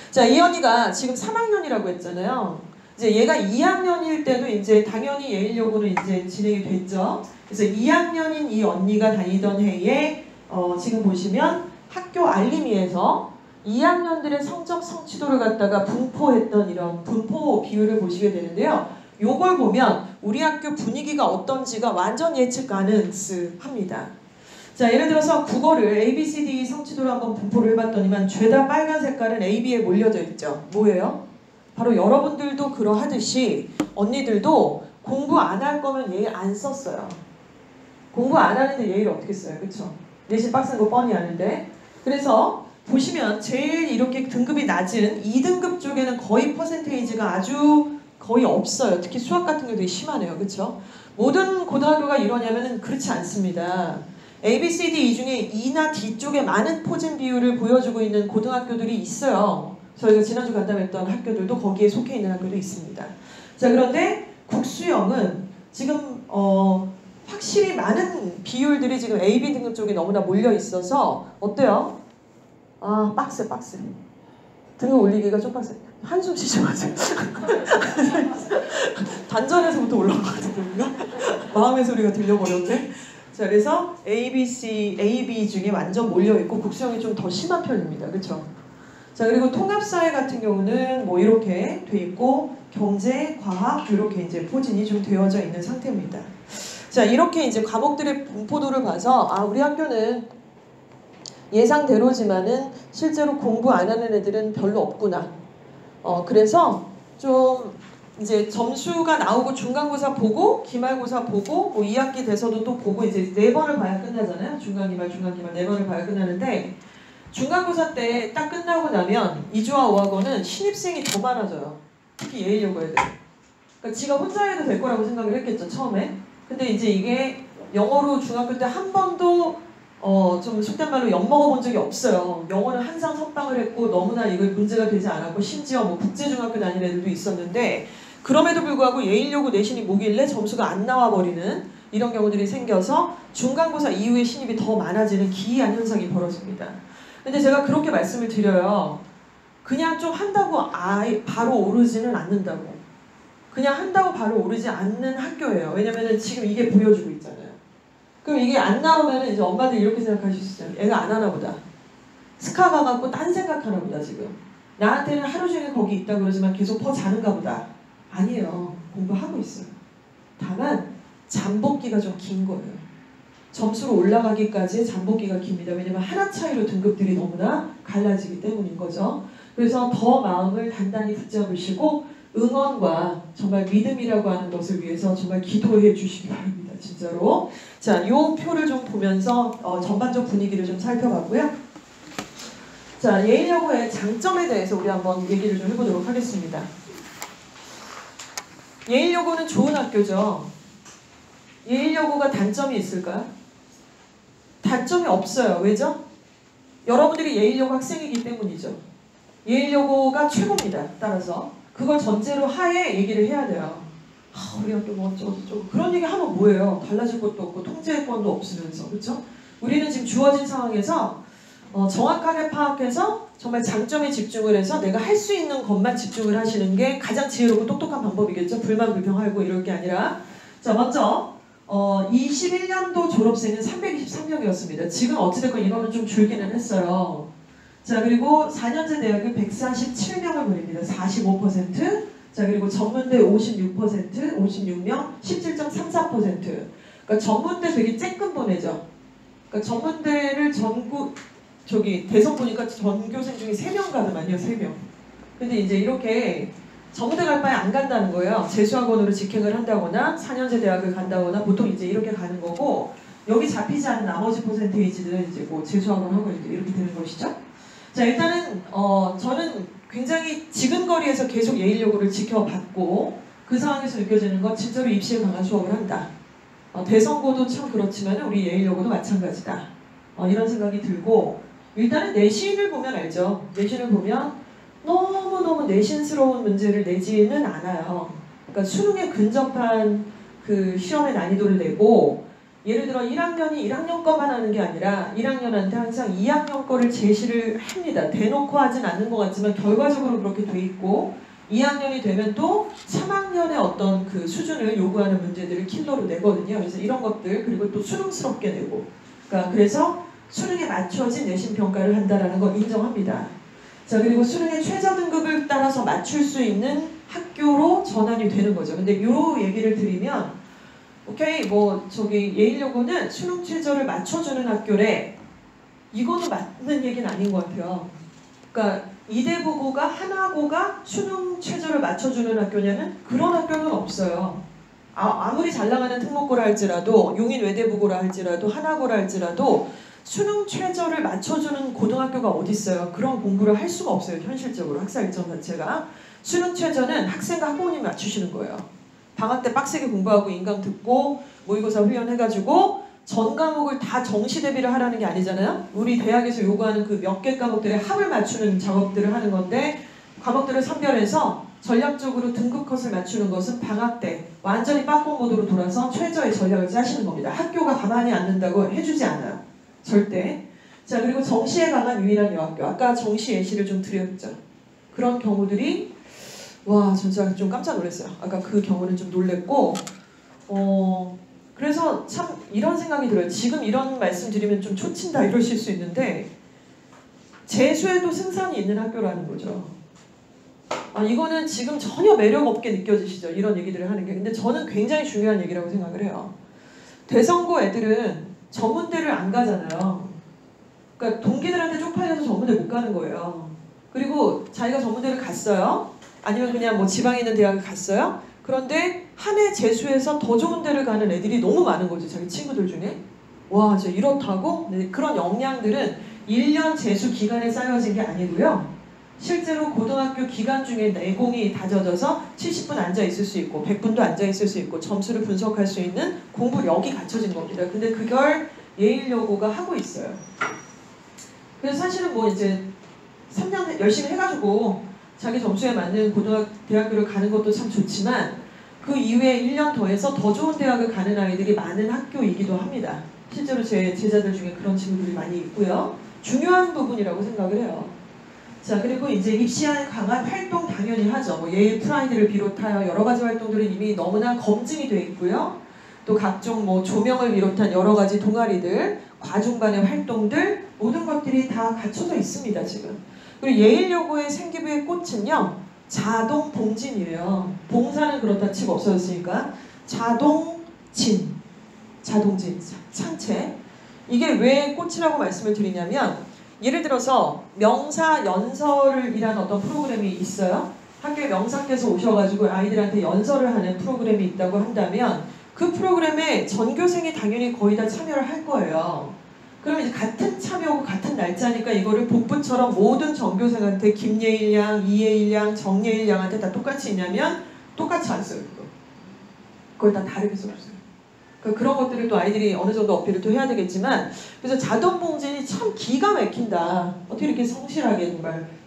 자, 이 언니가 지금 3학년이라고 했잖아요. 이제 얘가 2학년일 때도 이제 당연히 예일여고는 이제 진행이 됐죠. 그래서 2학년인 이 언니가 다니던 해에 지금 보시면 학교 알림이에서 2학년들의 성적 성취도를 갖다가 분포했던 이런 분포 비율을 보시게 되는데요. 요걸 보면 우리 학교 분위기가 어떤지가 완전 예측 가능합니다. 자, 예를 들어서 국어를 A, B, C, D 성취도로 한번 분포를 해봤더니만 죄다 빨간 색깔은 A, B에 몰려져 있죠. 뭐예요? 바로 여러분들도 그러하듯이 언니들도 공부 안 할 거면 예일 안 썼어요. 공부 안 하는데 예일 어떻게 써요? 그쵸? 내신 빡센 거 뻔히 아는데. 그래서 보시면 제일 이렇게 등급이 낮은 2등급 쪽에는 거의 퍼센테이지가 아주 거의 없어요. 특히 수학 같은 게 되게 심하네요. 그쵸? 모든 고등학교가 이러냐면은 그렇지 않습니다. A, B, C, D 이 중에 E나 D 쪽에 많은 포진 비율을 보여주고 있는 고등학교들이 있어요. 저희가 지난주 간담했던 학교들도 거기에 속해 있는 학교도 있습니다. 자, 그런데 국수형은 지금 확실히 많은 비율들이 지금 A, B 등급 쪽에 너무나 몰려 있어서 어때요? 아, 빡세. 등급 올리기가 좀 빡세. 한숨 쉬지 마세요. 단전에서부터 올라온 것 같은데 마음의 소리가 들려버렸는데. 자, 그래서 A, B 중에 완전 몰려있고 국수형이 좀 더 심한 편입니다. 그렇죠? 자, 그리고 통합사회 같은 경우는 뭐 이렇게 돼 있고 경제, 과학 이렇게 이제 포진이 좀 되어져 있는 상태입니다. 자, 이렇게 이제 과목들의 분포도를 봐서 아, 우리 학교는 예상대로지만은 실제로 공부 안 하는 애들은 별로 없구나. 그래서 좀 이제 점수가 나오고 중간고사 보고 기말고사 보고 뭐 2학기 돼서도 또 보고 이제 4번을 봐야 끝나잖아요. 중간기말 4번을 봐야 끝나는데 중간고사 때 딱 끝나고 나면 2주와 5학원은 신입생이 더 많아져요. 특히 예일여고 애들. 그러니까 지가 혼자 해도 될 거라고 생각을 했겠죠, 처음에. 근데 이제 이게 영어로 중학교 때 한 번도 좀 속된 말로 엿먹어본 적이 없어요. 영어는 항상 선방을 했고 너무나 이거 문제가 되지 않았고 심지어 뭐 국제중학교 다니는 애들도 있었는데 그럼에도 불구하고 예일여고 내신이 뭐길래 점수가 안 나와버리는 이런 경우들이 생겨서 중간고사 이후에 신입이 더 많아지는 기이한 현상이 벌어집니다. 근데 제가 그렇게 말씀을 드려요. 그냥 좀 한다고 바로 오르지는 않는다고. 그냥 한다고 바로 오르지 않는 학교예요. 왜냐면은 지금 이게 보여주고 있잖아요. 그럼 이게 안 나오면 이제 엄마들 이렇게 생각하실 수 있어요. 애가 안 하나 보다. 스카 가갖고 딴 생각하나 보다 지금. 나한테는 하루 종일 거기 있다 그러지만 계속 더 자는가 보다. 아니에요. 공부하고 있어요. 다만 잠복기가 좀 긴 거예요. 점수로 올라가기까지의 잠복기가 깁니다. 왜냐면 하나 차이로 등급들이 너무나 갈라지기 때문인 거죠. 그래서 더 마음을 단단히 붙잡으시고 응원과 정말 믿음이라고 하는 것을 위해서 정말 기도해 주시기 바랍니다. 진짜로. 자, 요 표를 좀 보면서 전반적 분위기를 좀 살펴봤고요. 자, 예일여고의 장점에 대해서 우리 한번 얘기를 좀 해보도록 하겠습니다. 예일여고는 좋은 학교죠. 예일여고가 단점이 있을까요? 단점이 없어요. 왜죠? 여러분들이 예일여고 학생이기 때문이죠. 예일여고가 최고입니다. 따라서 그걸 전제로 하에 얘기를 해야 돼요. 우리 학교 뭐 어쩌고 그런 얘기 하면 뭐예요? 달라질 것도 없고 통제권도 없으면서. 그렇죠? 우리는 지금 주어진 상황에서 정확하게 파악해서 정말 장점에 집중을 해서 내가 할 수 있는 것만 집중을 하시는 게 가장 지혜롭고 똑똑한 방법이겠죠. 불만 불평하고 이럴 게 아니라. 자, 먼저 21년도 졸업생은 323명이었습니다. 지금 어찌됐건 이거는 좀 줄기는 했어요. 자, 그리고 4년제 대학을 147명을 보냅니다. 45%. 자, 그리고 전문대 56%, 56명, 17.34%. 그러니까 전문대 되게 쬐끔 보내죠. 그러니까 전문대를 대선 보니까 전교생 중에 3명 가더만요, 3명. 근데 이제 이렇게 전문대 갈 바에 안 간다는 거예요. 재수학원으로 직행을 한다거나 4년제 대학을 간다거나 보통 이제 이렇게 가는 거고 여기 잡히지 않은 나머지 퍼센테이지들은 이제 뭐 재수학원 하고 이렇게 되는 것이죠. 자, 일단은 저는 굉장히 지근거리에서 계속 예일여고를 지켜봤고 그 상황에서 느껴지는 건 진짜로 입시에 강한 수업을 한다. 대선고도 참 그렇지만 우리 예일여고도 마찬가지다. 이런 생각이 들고 일단은 내신을 보면 알죠. 내신을 보면 너무너무 내신스러운 문제를 내지는 않아요. 그러니까 수능에 근접한 그 시험의 난이도를 내고 예를 들어 1학년이 1학년 거만 하는 게 아니라 1학년한테 항상 2학년 거를 제시를 합니다. 대놓고 하진 않는 것 같지만 결과적으로 그렇게 돼 있고 2학년이 되면 또 3학년의 어떤 그 수준을 요구하는 문제들을 킬러로 내거든요. 그래서 이런 것들 그리고 또 수능스럽게 내고 그러니까 그래서 수능에 맞춰진 내신 평가를 한다라는 거 인정합니다. 자, 그리고 수능의 최저 등급을 따라서 맞출 수 있는 학교로 전환이 되는 거죠. 근데 요 얘기를 드리면 오케이 뭐 예일여고는 수능 최저를 맞춰주는 학교래. 이거는 맞는 얘기는 아닌 것 같아요. 그러니까 이대부고가 하나고가 수능 최저를 맞춰주는 학교냐는 그런 학교는 없어요. 아무리 잘 나가는 특목고라 할지라도 용인 외대부고라 할지라도 하나고라 할지라도 수능 최저를 맞춰주는 고등학교가 어디 있어요? 그런 공부를 할 수가 없어요. 현실적으로 학사 일정 자체가. 수능 최저는 학생과 학부모님이 맞추시는 거예요. 방학 때 빡세게 공부하고 인강 듣고 모의고사 훈련해가지고 전 과목을 다 정시 대비를 하라는 게 아니잖아요. 우리 대학에서 요구하는 그 몇 개 과목들의 합을 맞추는 작업들을 하는 건데 과목들을 선별해서 전략적으로 등급 컷을 맞추는 것은 방학 때 완전히 빡공 모드로 돌아서 최저의 전략을 짜시는 겁니다. 학교가 가만히 앉는다고 해주지 않아요. 절대. 자, 그리고 정시에 강한 유일한 여학교. 아까 정시 예시를 좀 드렸죠. 그런 경우들이 와, 진짜 좀 깜짝 놀랐어요. 아까 그 경우는 좀 놀랬고 그래서 참 이런 생각이 들어요. 지금 이런 말씀 드리면 좀 초친다 이러실 수 있는데 재수에도 승산이 있는 학교라는 거죠. 이거는 지금 전혀 매력 없게 느껴지시죠? 이런 얘기들을 하는 게. 근데 저는 굉장히 중요한 얘기라고 생각을 해요. 대선고 애들은 전문대를 안 가잖아요. 그러니까 동기들한테 쪽팔려서 전문대 못 가는 거예요. 그리고 자기가 전문대를 갔어요. 아니면 그냥 뭐 지방에 있는 대학을 갔어요. 그런데 한 해 재수해서 더 좋은 데를 가는 애들이 너무 많은 거죠. 자기 친구들 중에. 와, 진짜 이렇다고? 네, 그런 역량들은 1년 재수 기간에 쌓여진 게 아니고요. 실제로 고등학교 기간 중에 내공이 다져져서 70분 앉아 있을 수 있고 100분도 앉아 있을 수 있고 점수를 분석할 수 있는 공부력이 갖춰진 겁니다. 근데 그걸 예일여고가 하고 있어요. 그래서 사실은 뭐 이제 3년 열심히 해가지고 자기 점수에 맞는 대학교를 가는 것도 참 좋지만 그 이후에 1년 더해서 더 좋은 대학을 가는 아이들이 많은 학교이기도 합니다. 실제로 제 제자들 중에 그런 친구들이 많이 있고요. 중요한 부분이라고 생각을 해요. 자, 그리고 이제 입시와의 강한 활동 당연히 하죠. 뭐 예일 프라이드를 비롯하여 여러 가지 활동들은 이미 너무나 검증이 돼 있고요. 또 각종 뭐 조명을 비롯한 여러 가지 동아리들, 과중반의 활동들 모든 것들이 다 갖춰져 있습니다, 지금. 그리고 예일여고의 생기부의 꽃은요, 자동 봉진이에요. 봉사는 그렇다 치고 없어졌으니까 자동진, 창체. 이게 왜 꽃이라고 말씀을 드리냐면 예를 들어서 명사 연설을 이란 어떤 프로그램이 있어요. 학교에 명사께서 오셔가지고 아이들한테 연설을 하는 프로그램이 있다고 한다면 그 프로그램에 전교생이 당연히 거의 다 참여를 할 거예요. 그러면 이제 같은 참여고 같은 날짜니까 이거를 복부처럼 모든 전교생한테 김예일 양, 이예일 양, 정예일 양한테 다 똑같이 있냐면 똑같이 안 써요. 그걸 다 다르게 써주세요. 그러니까 그런 것들을 또 아이들이 어느 정도 어필을 또 해야 되겠지만 그래서 자동봉진이 참 기가 막힌다. 어떻게 이렇게 성실하게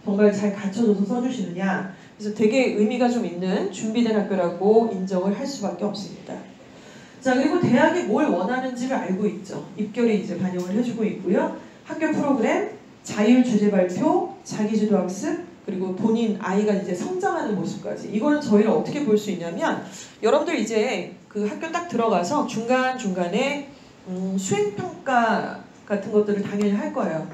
정말 잘 갖춰져서 써주시느냐. 그래서 되게 의미가 좀 있는 준비된 학교라고 인정을 할 수밖에 없습니다. 자, 그리고 대학이 뭘 원하는지를 알고 있죠. 입결이 이제 반영을 해주고 있고요. 학교 프로그램, 자율 주제 발표, 자기주도 학습, 그리고 본인 아이가 이제 성장하는 모습까지. 이거는 저희를 어떻게 볼 수 있냐면 여러분들 이제 그 학교 딱 들어가서 중간중간에 수행평가 같은 것들을 당연히 할 거예요.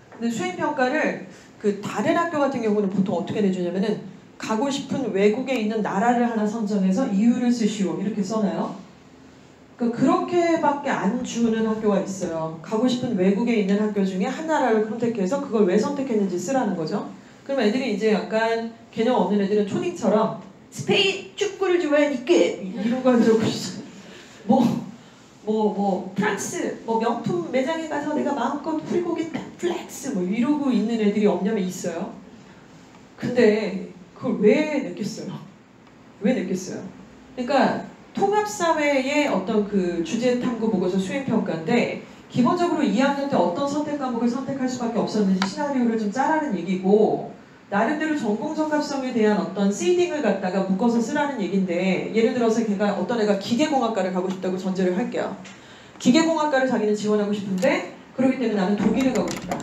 근데 수행평가를 그 다른 학교 같은 경우는 보통 어떻게 내주냐면은 가고 싶은 외국에 있는 나라를 하나 선정해서 이유를 쓰시오 이렇게 써놔요. 그렇게밖에 안 주는 학교가 있어요. 가고 싶은 외국에 있는 학교 중에 한 나라를 선택해서 그걸 왜 선택했는지 쓰라는 거죠. 그럼 애들이 이제 약간 개념 없는 애들은 초딩처럼 스페인 축구를 좋아하니까 이러고 앉아고 있어요. 프랑스 명품 매장에 가서 내가 마음껏 풀고 오겠다 플렉스 이러고 있는 애들이 없냐면 있어요. 근데 그걸 왜 냈겠어요? 왜 냈겠어요? 그러니까 통합사회의 어떤 그 주제 탐구 보고서 수행평가인데 기본적으로 2학년 때 어떤 선택 과목을 선택할 수밖에 없었는지 시나리오를 좀 짜라는 얘기고 나름대로 전공적합성에 대한 어떤 시딩을 갖다가 묶어서 쓰라는 얘기인데 예를 들어서 어떤 애가 기계공학과를 가고 싶다고 전제를 할게요. 기계공학과를 자기는 지원하고 싶은데 그렇기 때문에 나는 독일을 가고 싶다.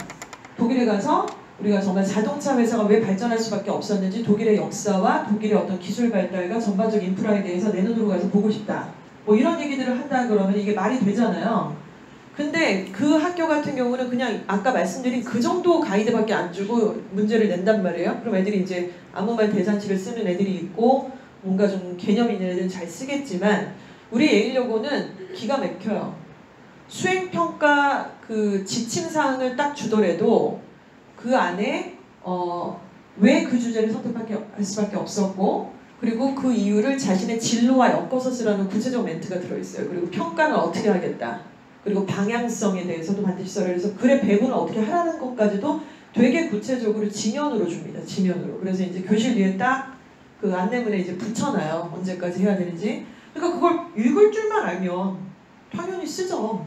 독일에 가서 우리가 정말 자동차 회사가 왜 발전할 수밖에 없었는지 독일의 역사와 독일의 어떤 기술 발달과 전반적 인프라에 대해서 내 눈으로 가서 보고 싶다. 이런 얘기들을 한다 그러면 이게 말이 되잖아요. 근데 그 학교 같은 경우는 그냥 아까 말씀드린 그 정도 가이드밖에 안 주고 문제를 낸단 말이에요. 그럼 애들이 이제 아무 말 대잔치를 쓰는 애들이 있고 뭔가 좀 개념 있는 애들은 잘 쓰겠지만 우리 예일여고는 기가 막혀요. 수행평가 그 지침사항을 딱 주더라도 그 안에 왜 그 주제를 선택할 수밖에 없었고 그리고 그 이유를 자신의 진로와 엮어서 쓰라는 구체적 멘트가 들어있어요. 그리고 평가는 어떻게 하겠다. 그리고 방향성에 대해서도 반드시 써라. 그래서 글의 배분을 어떻게 하라는 것까지도 되게 구체적으로 지면으로 줍니다. 지면으로. 그래서 이제 교실 위에 딱 그 안내문에 이제 붙여놔요. 언제까지 해야 되는지. 그러니까 그걸 읽을 줄만 알면 당연히 쓰죠.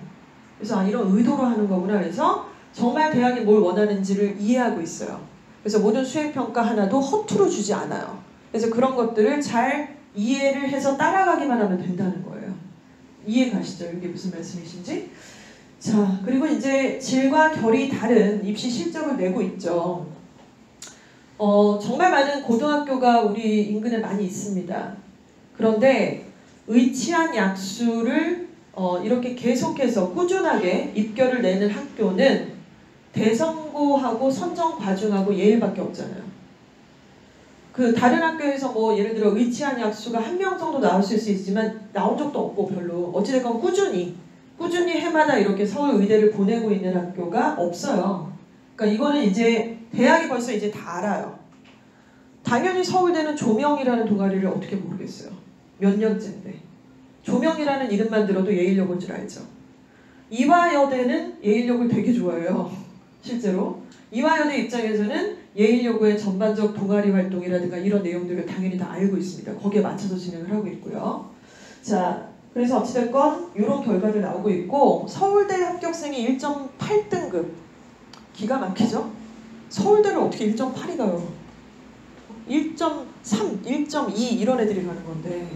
그래서 이런 의도로 하는 거구나. 그래서 정말 대학이 뭘 원하는지를 이해하고 있어요. 그래서 모든 수행평가 하나도 허투루 주지 않아요. 그래서 그런 것들을 잘 이해를 해서 따라가기만 하면 된다는 거예요. 이해 가시죠? 이게 무슨 말씀이신지? 자, 그리고 이제 질과 결이 다른 입시 실적을 내고 있죠. 정말 많은 고등학교가 우리 인근에 많이 있습니다. 그런데 의치한 약수를 이렇게 계속해서 꾸준하게 입결을 내는 학교는 대성고하고 선정과중하고 예일밖에 없잖아요. 그 다른 학교에서 예를 들어 의치한 약수가 1명 정도 나올 수 있지만 나온 적도 없고 별로 어찌됐건 꾸준히 꾸준히 해마다 이렇게 서울 의대를 보내고 있는 학교가 없어요. 그러니까 이거는 이제 대학이 벌써 이제 다 알아요. 당연히 서울대는 조명이라는 동아리를 어떻게 모르겠어요. 몇 년째인데. 조명이라는 이름만 들어도 예일여고인 줄 알죠. 이화여대는 예일여고를 되게 좋아해요. 실제로. 이화여대 입장에서는 예일여고의 전반적 동아리 활동이라든가 이런 내용들을 당연히 다 알고 있습니다. 거기에 맞춰서 진행을 하고 있고요. 자, 그래서 어찌됐건 이런 결과를 나오고 있고 서울대 합격생이 1.8등급. 기가 막히죠? 서울대를 어떻게 1.8이 가요? 1.3, 1.2 이런 애들이 가는 건데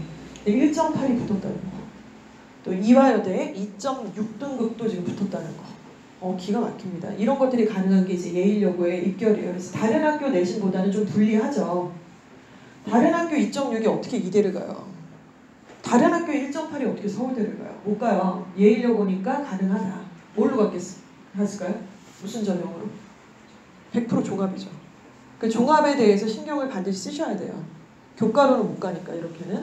1.8이 붙었다는 거. 또 이화여대에 2.6등급도 지금 붙었다는 거. 기가 막힙니다. 이런 것들이 가능한 게 이제 예일여고의 입결이에요. 그래서 다른 학교 내신보다는 좀 불리하죠. 다른 학교 2.6이 어떻게 이대를 가요? 다른 학교 1.8이 어떻게 서울대를 가요? 못 가요. 예일여고니까 가능하다. 뭘로 갔을까요? 무슨 전형으로? 100% 종합이죠. 그 종합에 대해서 신경을 반드시 쓰셔야 돼요. 교과로는 못 가니까 이렇게는.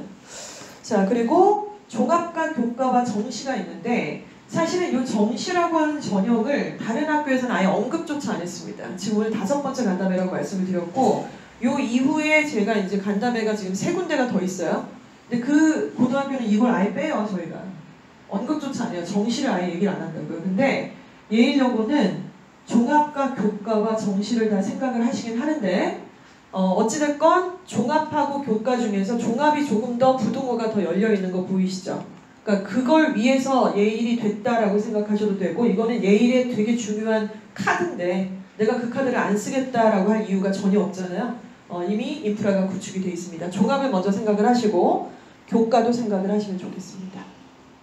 자, 그리고 종합과 교과와 정시가 있는데 사실은 이 정시라고 하는 전형을 다른 학교에서는 아예 언급조차 안 했습니다. 지금 오늘 5번째 간담회라고 말씀을 드렸고 요 이후에 제가 이제 간담회가 지금 3군데가 더 있어요. 근데 그 고등학교는 이걸 아예 빼요. 저희가. 언급조차 안 해요. 정시를 아예 얘기를 안 한다고요. 근데 예일여고는 종합과 교과와 정시를 다 생각을 하시긴 하는데 어찌됐건 종합하고 교과 중에서 종합이 조금 더 부등호가 더 열려있는 거 보이시죠? 그러니까 그걸 위해서 예일이 됐다라고 생각하셔도 되고 이거는 예일의 되게 중요한 카드인데 내가 그 카드를 안 쓰겠다라고 할 이유가 전혀 없잖아요. 이미 인프라가 구축이 되어 있습니다. 종합을 먼저 생각을 하시고 교과도 생각을 하시면 좋겠습니다.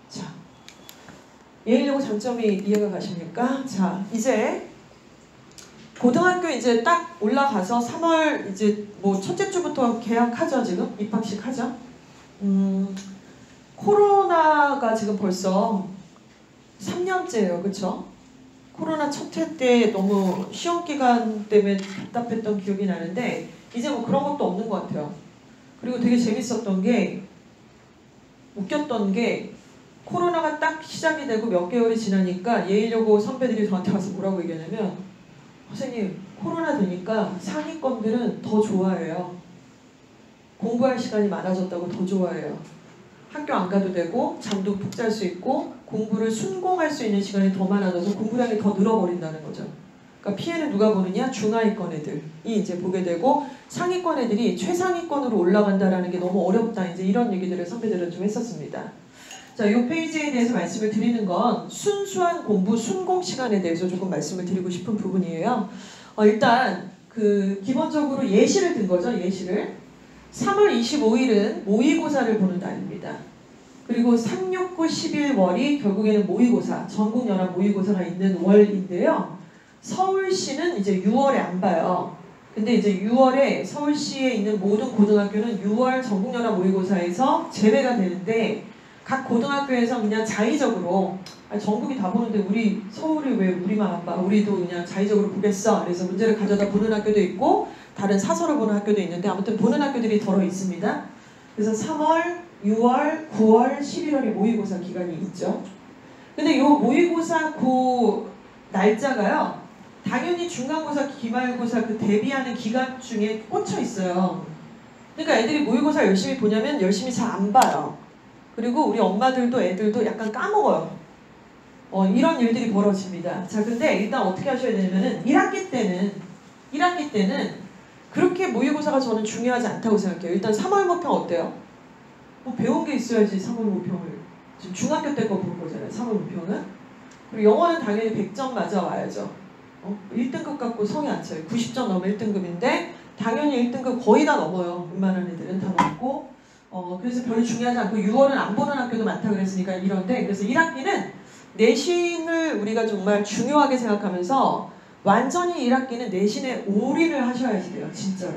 자, 예일여고 장점이 이해가 가십니까? 자, 이제 고등학교 이제 딱 올라가서 3월 이제 뭐 첫째 주부터 개학하죠. 지금 입학식 하죠. 코로나가 지금 벌써 3년째예요. 그쵸? 코로나 첫 해 때 너무 시험 기간 때문에 답답했던 기억이 나는데 이제 뭐 그런 것도 없는 것 같아요. 그리고 되게 재밌었던 게 웃겼던 게 코로나가 딱 시작이 되고 몇 개월이 지나니까 예일여고 선배들이 저한테 와서 뭐라고 얘기하냐면 선생님 코로나 되니까 상위권들은 더 좋아해요. 공부할 시간이 많아졌다고 더 좋아해요. 학교 안 가도 되고 잠도 푹 잘 수 있고 공부를 순공할 수 있는 시간이 더 많아져서 공부량이 더 늘어버린다는 거죠. 그러니까 피해는 누가 보느냐? 중하위권 애들이 이제 보게 되고 상위권 애들이 최상위권으로 올라간다라는 게 너무 어렵다. 이제 이런 얘기들을 선배들은 좀 했었습니다. 자, 이 페이지에 대해서 말씀을 드리는 건 순수한 공부 순공 시간에 대해서 조금 말씀을 드리고 싶은 부분이에요. 일단 기본적으로 예시를 든 거죠. 예시를 3월 25일은 모의고사를 보는 날입니다. 그리고 3, 6, 9, 11월이 결국에는 모의고사, 전국연합 모의고사가 있는 월인데요. 서울시는 이제 6월에 안 봐요. 근데 이제 6월에 서울시에 있는 모든 고등학교는 6월 전국연합 모의고사에서 제외가 되는데 각 고등학교에서 그냥 자의적으로 전국이 다 보는데 우리 서울이 왜 우리만 안 봐? 우리도 그냥 자의적으로 보겠어. 그래서 문제를 가져다 보는 학교도 있고 다른 사설을 보는 학교도 있는데 아무튼 보는 학교들이 덜어 있습니다. 그래서 3월, 6월, 9월, 11월이 모의고사 기간이 있죠. 근데 이 모의고사 그 날짜가요. 당연히 중간고사, 기말고사 그 대비하는 기간 중에 꽂혀 있어요. 그러니까 애들이 모의고사 열심히 보냐면 열심히 잘 안 봐요. 그리고 우리 엄마들도 애들도 약간 까먹어요. 이런 일들이 벌어집니다. 자, 근데 일단 어떻게 하셔야 되냐면은 1학기 때는 그렇게 모의고사가 저는 중요하지 않다고 생각해요. 일단 3월 모평 어때요? 뭐 배운 게 있어야지 3월 모평을. 지금 중학교 때 거 보는 거잖아요. 3월 모평은. 그리고 영어는 당연히 100점 맞아 와야죠. 1등급 갖고 성이 안 차요. 90점 넘으면 1등급인데 당연히 1등급 거의 다 넘어요. 웬만한 애들은 다 넘고 그래서 별로 중요하지 않고 6월은 안 보는 학교도 많다 그랬으니까 이런데 그래서 1학기는 내신을 우리가 정말 중요하게 생각하면서 완전히 1학기는 내신에 올인을 하셔야지 돼요. 진짜로.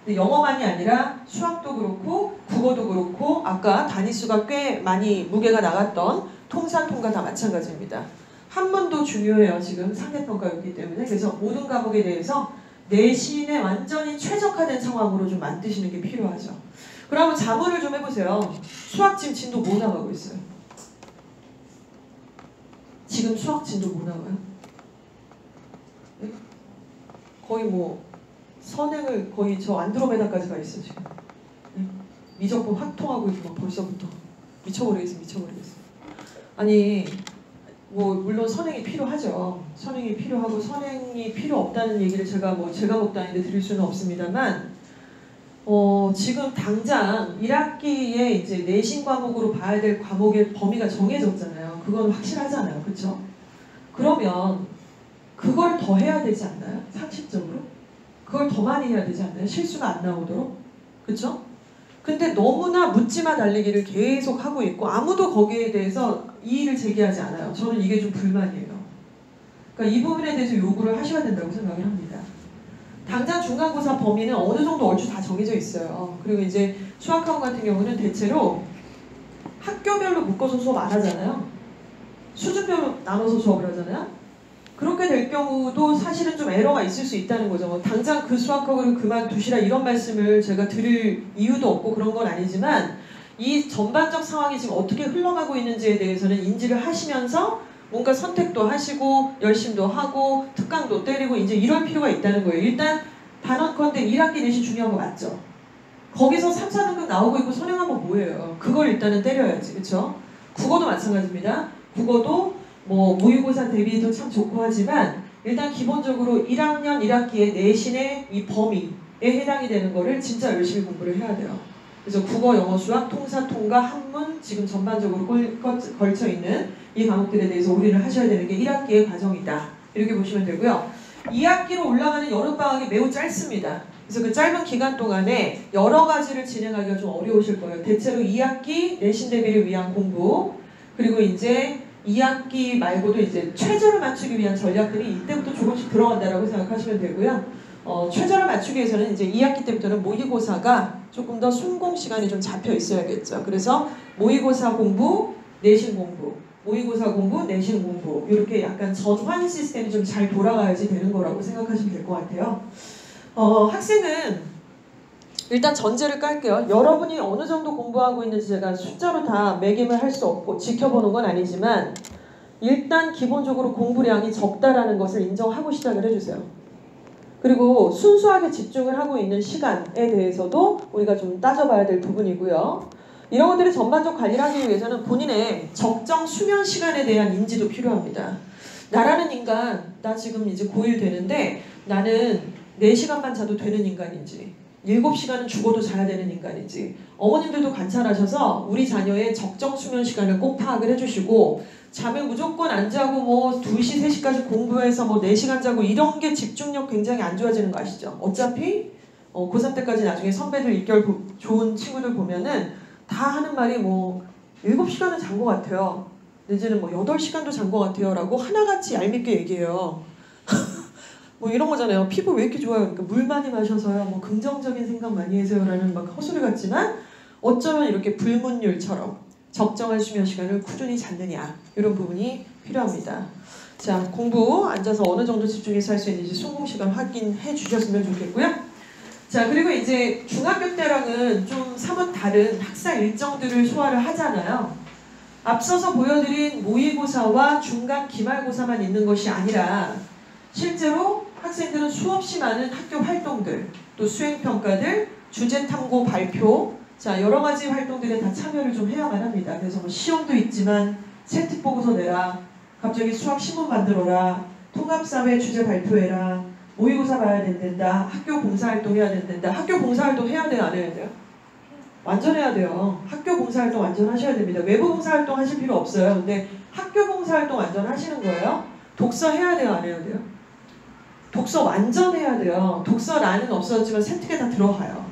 근데 영어만이 아니라 수학도 그렇고 국어도 그렇고 아까 단위수가 꽤 많이 무게가 나갔던 통사, 통과 다 마찬가지입니다. 한문도 중요해요. 지금 상대평가였기 때문에. 그래서 모든 과목에 대해서 내신에 완전히 최적화된 상황으로 좀 만드시는 게 필요하죠. 그러면 자문을 좀 해보세요. 수학 지금 진도 뭐 나가고 있어요? 지금 수학 진도 뭐 나와요? 네? 거의 뭐 선행을 거의 저 안드로메다까지 가 있어 지금. 네? 미적분 확통하고 있고 막 벌써부터 미쳐버리겠어. 아니 뭐 물론 선행이 필요하죠. 선행이 필요하고 선행이 필요 없다는 얘기를 제가 뭐 제가 목도 아닌데 드릴 수는 없습니다만 지금 당장 1학기에 이제 내신 과목으로 봐야 될 과목의 범위가 정해졌잖아요. 그건 확실하잖아요. 그렇죠? 그러면 그걸 더 해야 되지 않나요? 상식적으로? 그걸 더 많이 해야 되지 않나요? 실수가 안 나오도록? 그렇죠? 근데 너무나 묻지마 달리기를 계속 하고 있고 아무도 거기에 대해서 이의를 제기하지 않아요. 저는 이게 좀 불만이에요. 그러니까 이 부분에 대해서 요구를 하셔야 된다고 생각을 합니다. 당장 중간고사 범위는 어느 정도 얼추 다 정해져 있어요. 그리고 이제 수학학원 같은 경우는 대체로 학교별로 묶어서 수업 안 하잖아요. 수준별로 나눠서 수업을 하잖아요. 그렇게 될 경우도 사실은 좀 에러가 있을 수 있다는 거죠. 뭐 당장 그 수학학원을 그만두시라 이런 말씀을 제가 드릴 이유도 없고 그런 건 아니지만 이 전반적 상황이 지금 어떻게 흘러가고 있는지에 대해서는 인지를 하시면서 뭔가 선택도 하시고 열심도 하고 특강도 때리고 이제 이럴 필요가 있다는 거예요. 일단 단언컨대 1학기 내신 중요한 거 맞죠? 거기서 3, 4등급 나오고 있고 선행하면 뭐예요? 그걸 일단은 때려야지. 그렇죠? 국어도 마찬가지입니다. 국어도 뭐 모의고사 대비도 참 좋고 하지만 일단 기본적으로 1학년 1학기의 내신의 이 범위에 해당이 되는 거를 진짜 열심히 공부를 해야 돼요. 그래서 국어, 영어, 수학, 통사, 통과, 한문 지금 전반적으로 걸쳐 있는 이 과목들에 대해서 올인을 하셔야 되는 게 1학기의 과정이다. 이렇게 보시면 되고요. 2학기로 올라가는 여름방학이 매우 짧습니다. 그래서 그 짧은 기간 동안에 여러 가지를 진행하기가 좀 어려우실 거예요. 대체로 2학기 내신 대비를 위한 공부 그리고 이제 2학기 말고도 이제 최저를 맞추기 위한 전략들이 이때부터 조금씩 들어간다라고 생각하시면 되고요. 최저를 맞추기 위해서는 이제 2학기 때부터는 모의고사가 조금 더 순공 시간이 좀 잡혀 있어야겠죠. 그래서 모의고사 공부, 내신 공부, 모의고사 공부, 내신 공부 이렇게 약간 전환 시스템이 좀 잘 돌아가야지 되는 거라고 생각하시면 될 것 같아요. 학생은 일단 전제를 깔게요. 여러분이 어느 정도 공부하고 있는지 제가 숫자로 다 매김을 할 수 없고 지켜보는 건 아니지만 일단 기본적으로 공부량이 적다라는 것을 인정하고 시작을 해주세요. 그리고 순수하게 집중을 하고 있는 시간에 대해서도 우리가 좀 따져봐야 될 부분이고요. 이런 것들을 전반적 관리를 하기 위해서는 본인의 적정 수면 시간에 대한 인지도 필요합니다. 나라는 인간, 나 지금 이제 고1 되는데 나는 4시간만 자도 되는 인간인지 7시간은 죽어도 자야 되는 인간인지 어머님들도 관찰하셔서 우리 자녀의 적정 수면 시간을 꼭 파악을 해주시고 잠을 무조건 안 자고 뭐 2시, 3시까지 공부해서 뭐 4시간 자고 이런 게 집중력 굉장히 안 좋아지는 거 아시죠? 어차피 고3 때까지 나중에 선배들 입결 좋은 친구들 보면은 다 하는 말이 뭐 7시간은 잔 것 같아요. 내지는 뭐 8시간도 잔 것 같아요 라고 하나같이 얄밉게 얘기해요. 뭐 이런 거잖아요. 피부 왜 이렇게 좋아요? 그러니까 물 많이 마셔서요. 뭐 긍정적인 생각 많이 해서요라는 막 헛소리 같지만 어쩌면 이렇게 불문율처럼 적정한 수면 시간을 꾸준히 잡느냐 이런 부분이 필요합니다. 자, 공부 앉아서 어느 정도 집중해서 할 수 있는지 순공 시간 확인해 주셨으면 좋겠고요. 자, 그리고 이제 중학교 때랑은 좀 사뭇 다른 학사 일정들을 소화를 하잖아요. 앞서서 보여드린 모의고사와 중간 기말고사만 있는 것이 아니라 실제로 학생들은 수없이 많은 학교 활동들, 또 수행평가들, 주제탐구 발표, 자 여러 가지 활동들에 다 참여를 좀 해야만 합니다. 그래서 뭐 시험도 있지만 세특 보고서 내라, 갑자기 수학 신문 만들어라, 통합사회 주제 발표해라, 모의고사 봐야 된다, 학교 봉사활동 해야 된다. 학교 봉사활동 해야 돼요, 안 해야 돼요? 완전 해야 돼요. 학교 봉사활동 완전 하셔야 됩니다. 외부 봉사활동 하실 필요 없어요. 근데 학교 봉사활동 완전 하시는 거예요. 독서 해야 돼요, 안 해야 돼요? 독서 완전 해야 돼요. 독서란은 없어졌지만 세특에 다 들어가요.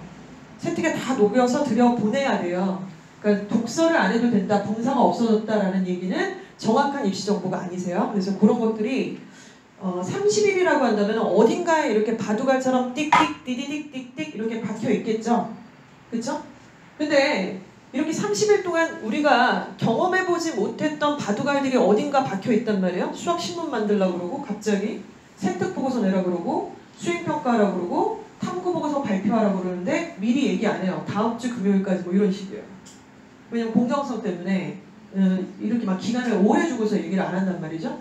세특에 다 녹여서 들여보내야 돼요. 그러니까 독서를 안 해도 된다, 봉사가 없어졌다라는 얘기는 정확한 입시 정보가 아니세요. 그래서 그런 것들이 30일이라고 한다면 어딘가에 이렇게 바둑알처럼 띡띡 띠디딕 띡띡 이렇게 박혀 있겠죠. 그렇죠? 근데 이렇게 30일 동안 우리가 경험해보지 못했던 바둑알들이 어딘가 박혀 있단 말이에요. 수학 신문 만들려고 그러고 갑자기 세특 보고서 내라 그러고 수행평가하라고 그러고 탐구 보고서 발표하라고 그러는데 미리 얘기 안 해요. 다음 주 금요일까지 뭐 이런 식이에요. 왜냐면 공정성 때문에 이렇게 막 기간을 오래 주고서 얘기를 안 한단 말이죠.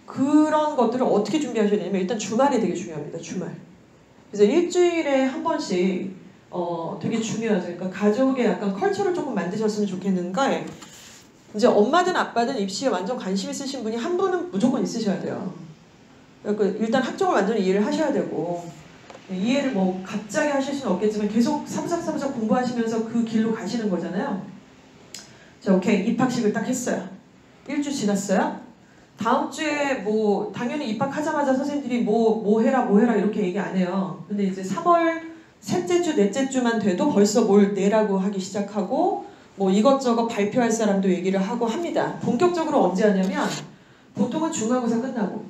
그런 것들을 어떻게 준비하셔야 되냐면 일단 주말이 되게 중요합니다. 주말. 그래서 일주일에 한 번씩 되게 중요하죠. 그러니까 가족의 약간 컬처를 조금 만드셨으면 좋겠는데 이제 엄마든 아빠든 입시에 완전 관심 있으신 분이 한 분은 무조건 있으셔야 돼요. 그러니까 일단 학종을 완전히 이해를 하셔야 되고 이해를 뭐 갑자기 하실 수는 없겠지만 계속 사부작사부작 공부하시면서 그 길로 가시는 거잖아요. 자, 오케이. 입학식을 딱 했어요. 일주 지났어요. 다음 주에 뭐 당연히 입학하자마자 선생님들이 뭐 해라 이렇게 얘기 안 해요. 근데 이제 3월 셋째 주, 넷째 주만 돼도 벌써 뭘 내라고 하기 시작하고 뭐 이것저것 발표할 사람도 얘기를 하고 합니다. 본격적으로 언제 하냐면 보통은 중간고사 끝나고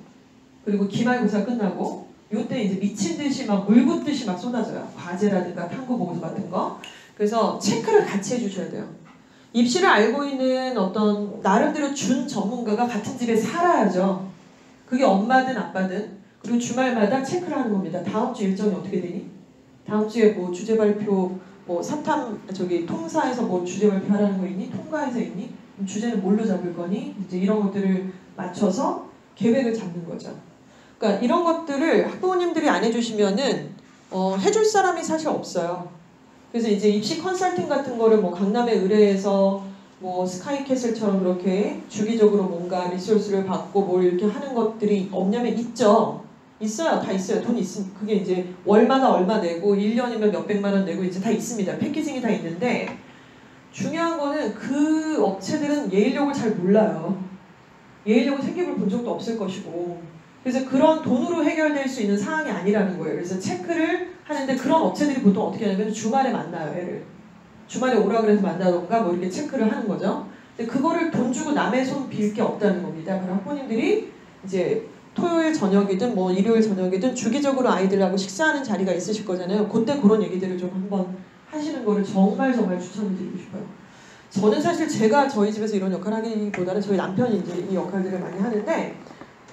그리고 기말고사 끝나고 요때 이제 미친 듯이 막 물 붓듯이 막 쏟아져요. 과제라든가 탐구 보고서 같은 거. 그래서 체크를 같이 해주셔야 돼요. 입시를 알고 있는 어떤 나름대로 준 전문가가 같은 집에 살아야죠. 그게 엄마든 아빠든. 그리고 주말마다 체크를 하는 겁니다. 다음 주 일정이 어떻게 되니? 다음 주에 뭐 주제 발표, 뭐 통사에서 뭐 주제 발표하라는 거 있니? 통과에서 있니? 주제는 뭘로 잡을 거니? 이제 이런 것들을 맞춰서 계획을 잡는 거죠. 그러니까 이런 것들을 학부모님들이 안 해주시면은 해줄 사람이 사실 없어요. 그래서 이제 입시 컨설팅 같은 거를 뭐 강남의 의뢰해서 뭐 스카이캐슬처럼 그렇게 주기적으로 뭔가 리소스를 받고 뭘 이렇게 하는 것들이 없냐면 있죠. 있어요. 다 있어요. 돈 있으면 그게 이제 월마다 얼마 내고 1년이면 몇백만 원 내고 이제 다 있습니다. 패키징이 다 있는데 중요한 거는 그 업체들은 예의력을 잘 몰라요. 예의력을 생기를 본 적도 없을 것이고 그래서 그런 돈으로 해결될 수 있는 사항이 아니라는 거예요. 그래서 체크를 하는데 그런 업체들이 보통 어떻게 하냐면 주말에 만나요, 애를. 주말에 오라 그래서 만나던가 뭐 이렇게 체크를 하는 거죠. 근데 그거를 돈 주고 남의 손 빌 게 없다는 겁니다. 그럼 학부모님들이 이제 토요일 저녁이든 뭐 일요일 저녁이든 주기적으로 아이들하고 식사하는 자리가 있으실 거잖아요. 그때 그런 얘기들을 좀 한번 하시는 거를 정말 추천을 드리고 싶어요. 저는 사실 제가 저희 집에서 이런 역할을 하기보다는 저희 남편이 이제 이 역할들을 많이 하는데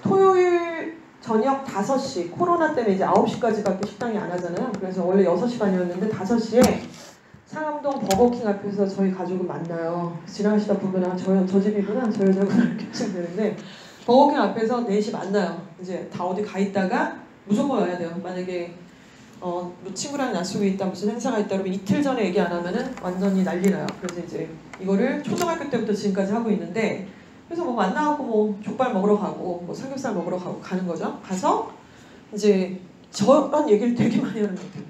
토요일 저녁 5시, 코로나 때문에 이제 9시까지밖에 식당이 안 하잖아요. 그래서 원래 6시 반이었는데 5시에 상암동 버거킹 앞에서 저희 가족은 만나요. 지나가시다 보면 저 집이구나, 저 여자구나 이렇게 하시면 되는데 버거킹 앞에서 4시 만나요. 이제 다 어디 가 있다가 무조건 와야 돼요. 만약에 뭐 친구랑 약속이 있다, 무슨 행사가 있다 그러면 이틀 전에 얘기 안 하면은 완전히 난리 나요. 그래서 이제 이거를 초등학교 때부터 지금까지 하고 있는데 그래서 뭐 만나갖고 뭐 족발 먹으러 가고 뭐 삼겹살 먹으러 가는 거죠. 가서 이제 저런 얘기를 되게 많이 하는 것 같아요.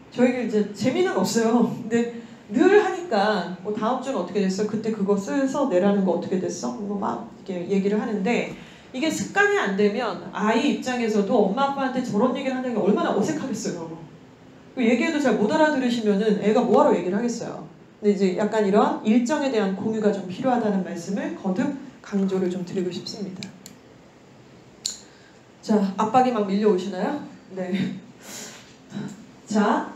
저에게 이제 재미는 없어요. 근데 늘 하니까 뭐 다음 주는 어떻게 됐어? 그때 그거 써서 내라는 거 어떻게 됐어? 뭐 막 이렇게 얘기를 하는데 이게 습관이 안 되면 아이 입장에서도 엄마 아빠한테 저런 얘기를 하는 게 얼마나 어색하겠어요. 그 얘기해도 잘 못 알아들으시면은 애가 뭐하러 얘기를 하겠어요. 근데 이제 약간 이런 일정에 대한 공유가 좀 필요하다는 말씀을 거듭 강조를 좀 드리고 싶습니다. 자, 압박이 막 밀려오시나요? 네. 자,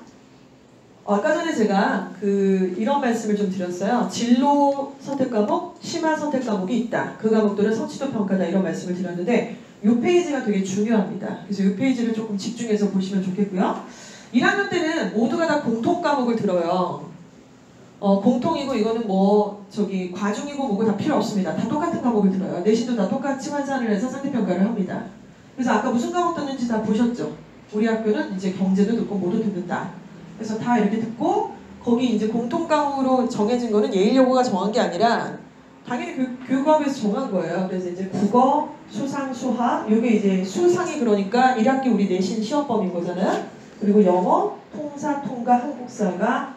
아까 전에 제가 이런 말씀을 좀 드렸어요. 진로 선택 과목, 심화 선택 과목이 있다. 그 과목들은 성취도 평가다 이런 말씀을 드렸는데 이 페이지가 되게 중요합니다. 그래서 이 페이지를 조금 집중해서 보시면 좋겠고요. 1학년 때는 모두가 다 공통 과목을 들어요. 공통이고 이거는 뭐 과중이고 뭐고 다 필요 없습니다. 다 똑같은 과목을 들어요. 내신도 다 똑같이 환산을 해서 상대평가를 합니다. 그래서 아까 무슨 과목 듣는지 다 보셨죠? 우리 학교는 이제 경제도 듣고 모두 듣는다. 그래서 다 이렇게 듣고 거기 이제 공통 과목으로 정해진 거는 예일여고가 정한 게 아니라 당연히 교육학에서 정한 거예요. 그래서 이제 국어, 수상, 수학 이게 이제 수상이 그러니까 1학기 우리 내신 시험범인 거잖아요. 그리고 영어, 통사, 통과, 한국사가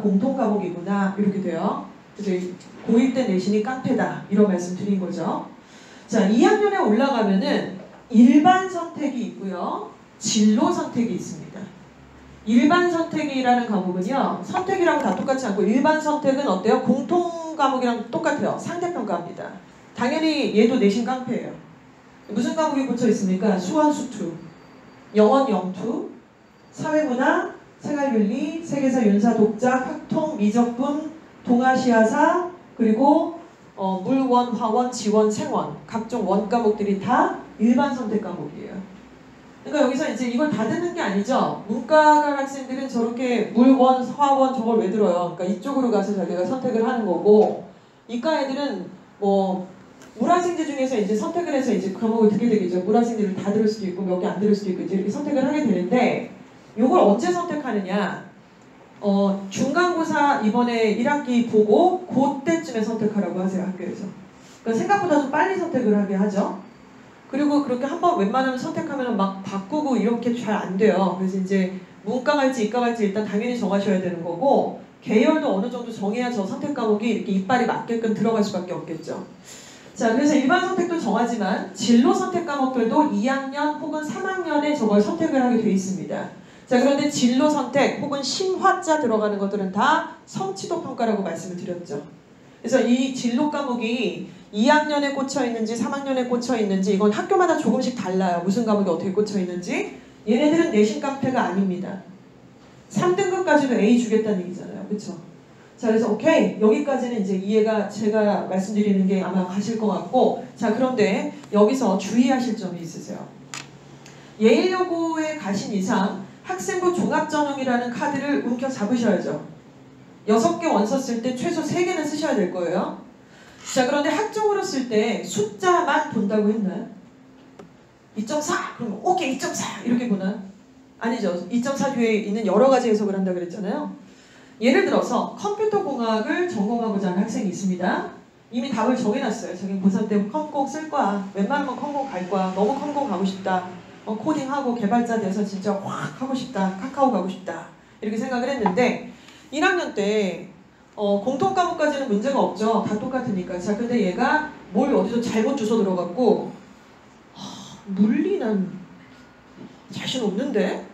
공통 과목이구나 이렇게 돼요. 그래서 고1 때 내신이 깡패다 이런 말씀 드린 거죠. 자, 2학년에 올라가면은 일반 선택이 있고요. 진로 선택이 있습니다. 일반 선택이라는 과목은요. 선택이랑 다 똑같지 않고 일반 선택은 어때요? 공통 과목이랑 똑같아요. 상대평가합니다. 당연히 얘도 내신 깡패예요. 무슨 과목이 붙여 있습니까? 수원 수투, 영원 영투, 사회문화, 생활윤리, 세계사, 윤사, 독자, 학통, 미적분, 동아시아사, 그리고 물원, 화원, 지원, 생원 각종 원 과목들이 다 일반 선택 과목이에요. 그러니까 여기서 이제 이걸 다 듣는 게 아니죠. 문과가 학생들은 저렇게 물원, 화원 저걸 왜 들어요? 그러니까 이쪽으로 가서 자기가 선택을 하는 거고 이과 애들은 뭐 물화생지 중에서 이제 선택을 해서 이제 과목을 듣게 되겠죠. 물화생지를 다 들을 수도 있고 몇 개 안 들을 수도 있고 이제 이렇게 선택을 하게 되는데 요걸 언제 선택하느냐? 중간고사 이번에 1학기 보고 그때쯤에 선택하라고 하세요, 학교에서. 그러니까 생각보다 좀 빨리 선택을 하게 하죠. 그리고 그렇게 한번 웬만하면 선택하면 막 바꾸고 이렇게 잘 안 돼요. 그래서 이제 문과 갈지 이과 갈지 일단 당연히 정하셔야 되는 거고 계열도 어느 정도 정해야 저 선택 과목이 이렇게 이빨이 맞게끔 들어갈 수밖에 없겠죠. 자, 그래서 일반 선택도 정하지만 진로 선택 과목들도 2학년 혹은 3학년에 저걸 선택을 하게 돼 있습니다. 자, 그런데 진로 선택 혹은 심화자 들어가는 것들은 다 성취도 평가라고 말씀을 드렸죠. 그래서 이 진로 과목이 2학년에 꽂혀 있는지 3학년에 꽂혀 있는지 이건 학교마다 조금씩 달라요. 무슨 과목이 어떻게 꽂혀 있는지. 얘네들은 내신 깡패가 아닙니다. 3등급까지도 A 주겠다는 얘기잖아요. 그쵸? 자, 그래서 오케이. 여기까지는 이제 이해가 제가 말씀드리는 게 아마 가실 것 같고 자, 그런데 여기서 주의하실 점이 있으세요. 예일여고에 가신 이상 학생부 종합전형이라는 카드를 움켜 잡으셔야죠. 6개 원서 쓸 때 최소 3개는 쓰셔야 될 거예요. 자, 그런데 학종으로 쓸 때 숫자만 본다고 했나요? 2.4 그러면 오케이 2.4 이렇게 보나? 아니죠. 2.4 뒤에 있는 여러 가지 해석을 한다 그랬잖아요. 예를 들어서 컴퓨터공학을 전공하고자 하는 학생이 있습니다. 이미 답을 정해놨어요. 자기는 고3 때 컴공 쓸 거야. 웬만하면 컴공 갈 거야. 너무 컴공 가고 싶다. 코딩하고 개발자 돼서 진짜 확 하고 싶다. 카카오 가고 싶다. 이렇게 생각을 했는데 1학년 때 공통 과목까지는 문제가 없죠. 다 똑같으니까. 자, 근데 얘가 뭘 어디서 잘못 주워 들어갔고 물리 난 자신 없는데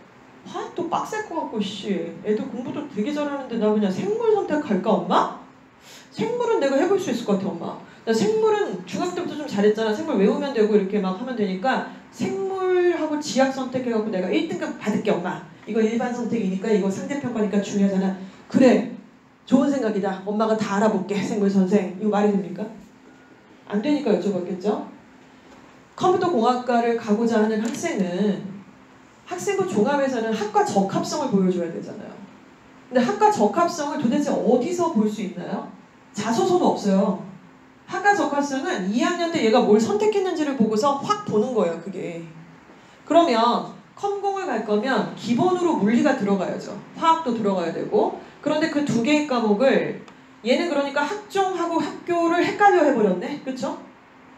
화학도 빡셀 것 같고 씨 애들 공부도 되게 잘하는데 나 그냥 생물 선택할까 엄마? 생물은 내가 해볼 수 있을 것 같아 엄마. 나 생물은 중학교 때부터 좀 잘했잖아. 생물 외우면 되고 이렇게 막 하면 되니까 생물하고 지학 선택해갖고 내가 1등급 받을게 엄마. 이거 일반 선택이니까 이거 상대평가니까 중요하잖아. 그래 좋은 생각이다. 엄마가 다 알아볼게 생물 선생. 이거 말이 됩니까? 안 되니까 여쭤봤겠죠? 컴퓨터공학과를 가고자 하는 학생은 학생부 종합에서는 학과 적합성을 보여줘야 되잖아요. 근데 학과 적합성을 도대체 어디서 볼 수 있나요? 자소서도 없어요. 학과 적합성은 2학년 때 얘가 뭘 선택했는지를 보고서 확 보는 거예요. 그게. 그러면 컴공을 갈 거면 기본으로 물리가 들어가야죠. 화학도 들어가야 되고 그런데 그 2개의 과목을 얘는 그러니까 학종하고 학교를 헷갈려 해버렸네. 그쵸?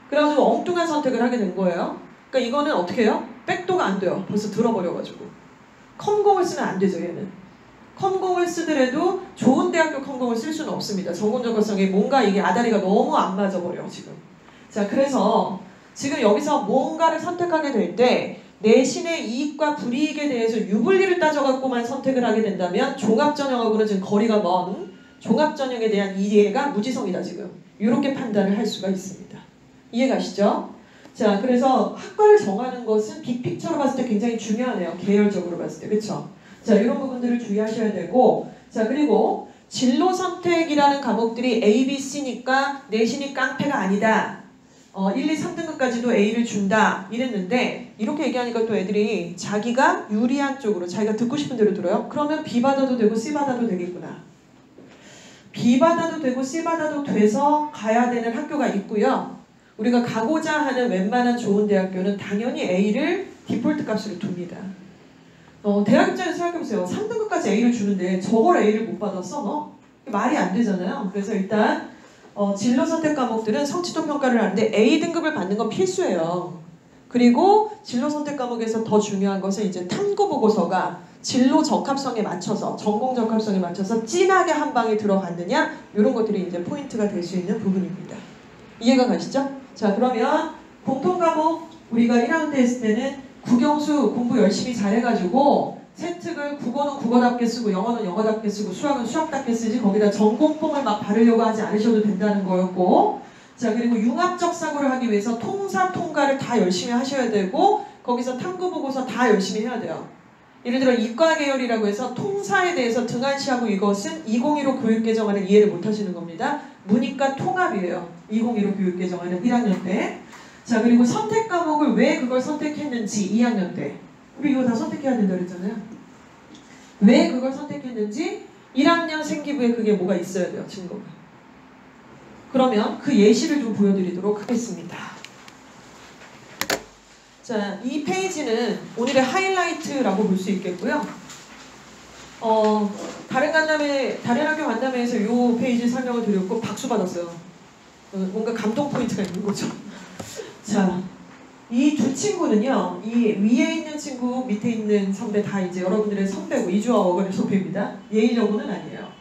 그래가지고 엉뚱한 선택을 하게 된 거예요. 그러니까 이거는 어떻게 해요? 백도가 안 돼요. 벌써 들어버려가지고. 컴공을 쓰면 안 되죠, 얘는. 컴공을 쓰더라도 좋은 대학교 컴공을 쓸 수는 없습니다. 전공적합성이 뭔가 이게 아다리가 너무 안 맞아버려, 지금. 자, 그래서 지금 여기서 뭔가를 선택하게 될 때 내신의 이익과 불이익에 대해서 유불리를 따져갖고만 선택을 하게 된다면 종합전형하고는 지금 거리가 먼 종합전형에 대한 이해가 무지성이다, 지금. 이렇게 판단을 할 수가 있습니다. 이해가시죠? 자, 그래서 학과를 정하는 것은 빅픽처로 봤을 때 굉장히 중요하네요. 계열적으로 봤을 때. 그쵸? 자, 이런 부분들을 주의하셔야 되고 자, 그리고 진로 선택이라는 과목들이 A, B, C니까 내신이 깡패가 아니다. 1, 2, 3등급까지도 A를 준다. 이랬는데 이렇게 얘기하니까 또 애들이 자기가 유리한 쪽으로 자기가 듣고 싶은 대로 들어요. 그러면 B 받아도 되고 C 받아도 되겠구나. B 받아도 되고 C 받아도 돼서 가야 되는 학교가 있고요. 우리가 가고자 하는 웬만한 좋은 대학교는 당연히 A를 디폴트 값으로 둡니다. 대학 입장에서 생각해보세요. 3등급까지 A를 주는데 저걸 A를 못 받았어? 너? 말이 안 되잖아요. 그래서 일단 진로 선택 과목들은 성취도 평가를 하는데 A등급을 받는 건 필수예요. 그리고 진로 선택 과목에서 더 중요한 것은 이제 탐구 보고서가 진로 적합성에 맞춰서 전공 적합성에 맞춰서 진하게 한 방에 들어갔느냐 이런 것들이 이제 포인트가 될 수 있는 부분입니다. 이해가 가시죠? 자, 그러면 공통 과목 우리가 1학년 때 했을 때는 국영수 공부 열심히 잘해가지고 세특을 국어는 국어답게 쓰고 영어는 영어답게 쓰고 수학은 수학답게 쓰지 거기다 전공법을 막 바르려고 하지 않으셔도 된다는 거였고 자, 그리고 융합적 사고를 하기 위해서 통사 통과를 다 열심히 하셔야 되고 거기서 탐구 보고서 다 열심히 해야 돼요. 예를 들어 이과 계열이라고 해서 통사에 대해서 등한시하고 이것은 2015 교육개정안을 이해를 못 하시는 겁니다. 문이과 통합이에요. 2015 교육개정안은 1학년 때. 자, 그리고 선택 과목을 왜 그걸 선택했는지 2학년 때. 우리 이거 다 선택해야 된다 그랬잖아요. 왜 그걸 선택했는지 1학년 생기부에 그게 뭐가 있어야 돼요. 증거가. 그러면 그 예시를 좀 보여드리도록 하겠습니다. 자, 이 페이지는 오늘의 하이라이트라고 볼 수 있겠고요. 다른 학교 간담회에서 이 페이지 설명을 드렸고 박수 받았어요. 뭔가 감동 포인트가 있는 거죠. 자, 이 두 친구는요, 이 위에 있는 친구, 밑에 있는 선배 다 이제 여러분들의 선배고 이주아 워건의 선배입니다. 예일여고는 아니에요.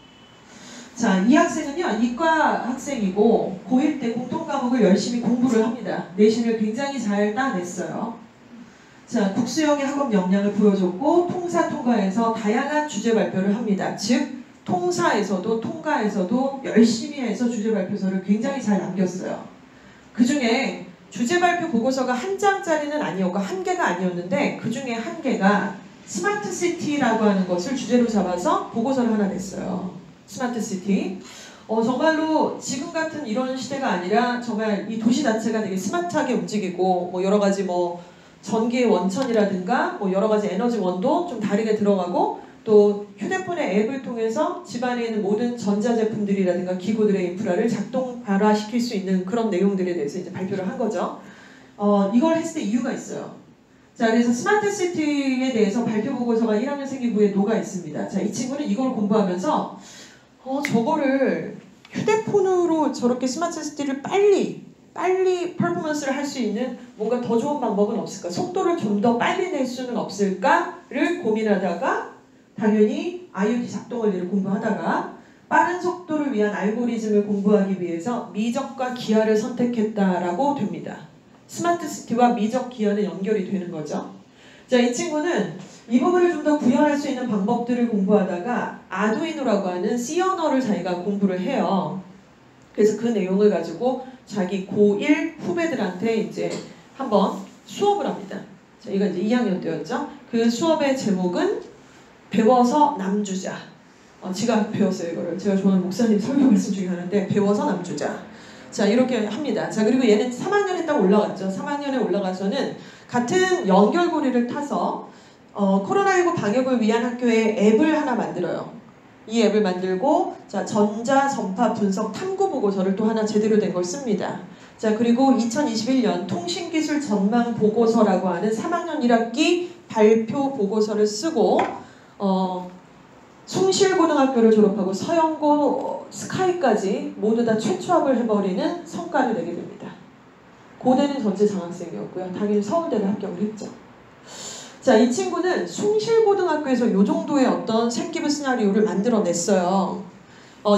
자, 이 학생은요, 이과 학생이고 고1 때 공통 과목을 열심히 공부를 합니다. 내신을 굉장히 잘 따냈어요. 자, 국수형의 학업 역량을 보여줬고 통사 통과에서 다양한 주제 발표를 합니다. 즉 통사에서도 통과에서도 열심히 해서 주제 발표서를 굉장히 잘 남겼어요. 그 중에 주제 발표 보고서가 한 장짜리는 아니었고 한 개가 아니었는데 그 중에 한 개가 스마트시티라고 하는 것을 주제로 잡아서 보고서를 하나 냈어요. 스마트시티. 정말로 지금 같은 이런 시대가 아니라 정말 이 도시 자체가 되게 스마트하게 움직이고 뭐 여러 가지 뭐 전기의 원천이라든가 뭐 여러 가지 에너지 원도 좀 다르게 들어가고 또 휴대폰의 앱을 통해서 집안에 있는 모든 전자제품들이라든가 기구들의 인프라를 작동 발화시킬 수 있는 그런 내용들에 대해서 이제 발표를 한 거죠. 이걸 했을 때 이유가 있어요. 자, 그래서 스마트시티에 대해서 발표 보고서가 1학년생 기부에 녹아 있습니다. 자, 이 친구는 이걸 공부하면서 저거를 휴대폰으로 저렇게 스마트시티를 빨리 퍼포먼스를 할 수 있는 뭔가 더 좋은 방법은 없을까? 속도를 좀 더 빨리 낼 수는 없을까를 고민하다가 당연히 IoT 작동 원리를 공부하다가 빠른 속도를 위한 알고리즘을 공부하기 위해서 미적과 기하를 선택했다라고 됩니다. 스마트시티와 미적 기하는 연결이 되는 거죠. 자, 이 친구는 이 부분을 좀 더 구현할 수 있는 방법들을 공부하다가 아두이노라고 하는 C 언어를 자기가 공부를 해요. 그래서 그 내용을 가지고 자기 고1 후배들한테 이제 한번 수업을 합니다. 자, 이거 이제 2학년 때였죠. 그 수업의 제목은 배워서 남주자. 제가 배웠어요, 이거를. 제가 좋아하는 목사님 설교 말씀 중에 하나인데, 배워서 남주자. 자, 이렇게 합니다. 자, 그리고 얘는 3학년에 딱 올라갔죠. 3학년에 올라가서는 같은 연결고리를 타서 코로나19 방역을 위한 학교의 앱을 하나 만들어요. 이 앱을 만들고 자, 전자 전파 분석 탐구 보고서를 또 하나 제대로 된 걸 씁니다. 자, 그리고 2021년 통신기술 전망 보고서라고 하는 3학년 1학기 발표 보고서를 쓰고 숭실고등학교를 졸업하고 서영고 스카이까지 모두 다 최초합을 해버리는 성과를 내게 됩니다. 고대는 전체 장학생이었고요. 당연히 서울대를 합격을 했죠. 자, 이 친구는 숭실고등학교에서 이 정도의 어떤 생기부 시나리오를 만들어냈어요.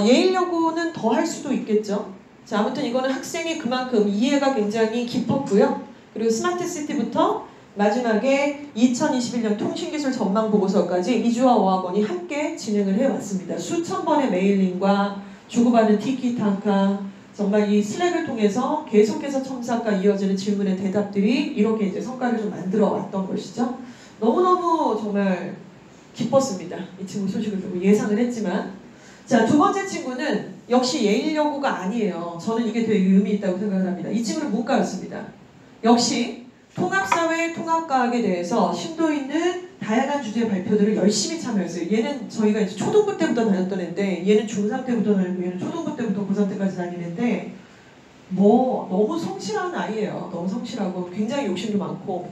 예일여고는 더 할 수도 있겠죠. 자, 아무튼 이거는 학생이 그만큼 이해가 굉장히 깊었고요. 그리고 스마트시티부터 마지막에 2021년 통신기술 전망 보고서까지 이주아 어학원이 함께 진행을 해왔습니다. 수천 번의 메일링과 주고받은 티키타카, 정말 이 슬랙을 통해서 계속해서 첨삭과 이어지는 질문의 대답들이 이렇게 이제 성과를 좀 만들어 왔던 것이죠. 너무너무 정말 기뻤습니다. 이 친구 소식을 듣고 예상을 했지만. 자, 두 번째 친구는 역시 예일여고가 아니에요. 저는 이게 되게 의미 있다고 생각을 합니다. 이 친구는 문과였습니다. 역시 통합사회, 통합과학에 대해서 심도 있는 다양한 주제의 발표들을 열심히 참여했어요. 얘는 저희가 이제 초등부 때부터 다녔던 애인데 얘는 중3 때부터 다니고 얘는 초등부 때부터 고3 때까지 다니는데 뭐 너무 성실한 아이예요. 너무 성실하고 굉장히 욕심도 많고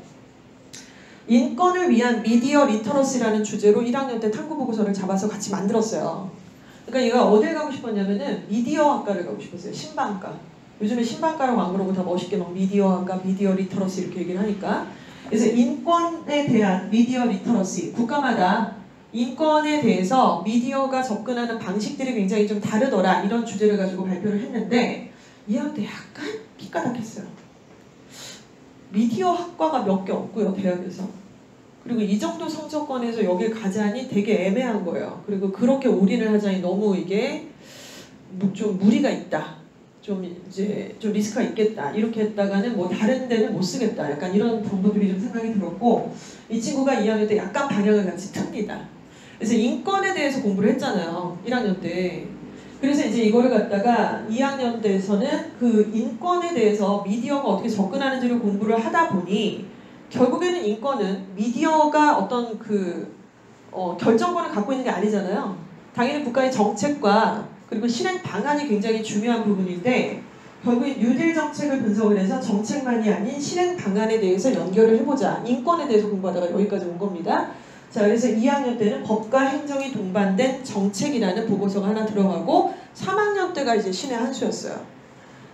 인권을 위한 미디어 리터러시라는 주제로 1학년 때 탐구보고서를 잡아서 같이 만들었어요. 그러니까 얘가 어딜 가고 싶었냐면은 미디어학과를 가고 싶었어요. 신방과. 요즘에 신방과라고 안 그러고 다 멋있게 막 미디어학과, 미디어 리터러시 이렇게 얘기를 하니까. 그래서 인권에 대한 미디어 리터러시, 국가마다 인권에 대해서 미디어가 접근하는 방식들이 굉장히 좀 다르더라, 이런 주제를 가지고 발표를 했는데 2학년 때 약간 기까닥했어요. 미디어 학과가 몇 개 없고요, 대학에서. 그리고 이 정도 성적권에서 여길 가자니 되게 애매한 거예요. 그리고 그렇게 올인을 하자니 너무 이게 좀 무리가 있다. 좀 이제 좀 리스크가 있겠다. 이렇게 했다가는 뭐 다른 데는 못 쓰겠다. 약간 이런 방법들이 좀 생각이 들었고, 이 친구가 2학년 때 약간 방향을 같이 틉니다. 그래서 인권에 대해서 공부를 했잖아요. 1학년 때. 그래서 이제 이거를 갖다가 2학년 때에서는 그 인권에 대해서 미디어가 어떻게 접근하는지를 공부를 하다 보니 결국에는 인권은 미디어가 어떤 결정권을 갖고 있는 게 아니잖아요. 당연히 국가의 정책과 그리고 실행 방안이 굉장히 중요한 부분인데 결국 뉴딜 정책을 분석을 해서 정책만이 아닌 실행 방안에 대해서 연결을 해보자. 인권에 대해서 공부하다가 여기까지 온 겁니다. 자, 그래서 2학년 때는 법과 행정이 동반된 정책이라는 보고서가 하나 들어가고 3학년 때가 이제 신의 한 수였어요.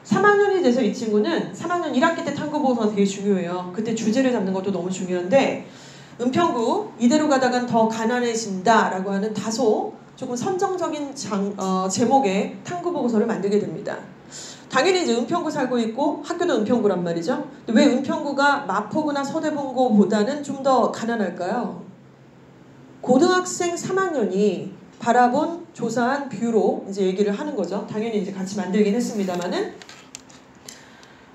3학년이 돼서 이 친구는 3학년 1학기 때 탐구 보고서가 되게 중요해요. 그때 주제를 잡는 것도 너무 중요한데 은평구 이대로 가다간 더 가난해진다 라고 하는 다소 조금 선정적인 제목의 탐구 보고서를 만들게 됩니다. 당연히 이제 은평구 살고 있고 학교도 은평구란 말이죠. 근데 왜 은평구가 마포구나 서대문구보다는 좀 더 가난할까요? 고등학생 3학년이 바라본 조사한 뷰로 이제 얘기를 하는 거죠. 당연히 이제 같이 만들긴 했습니다만은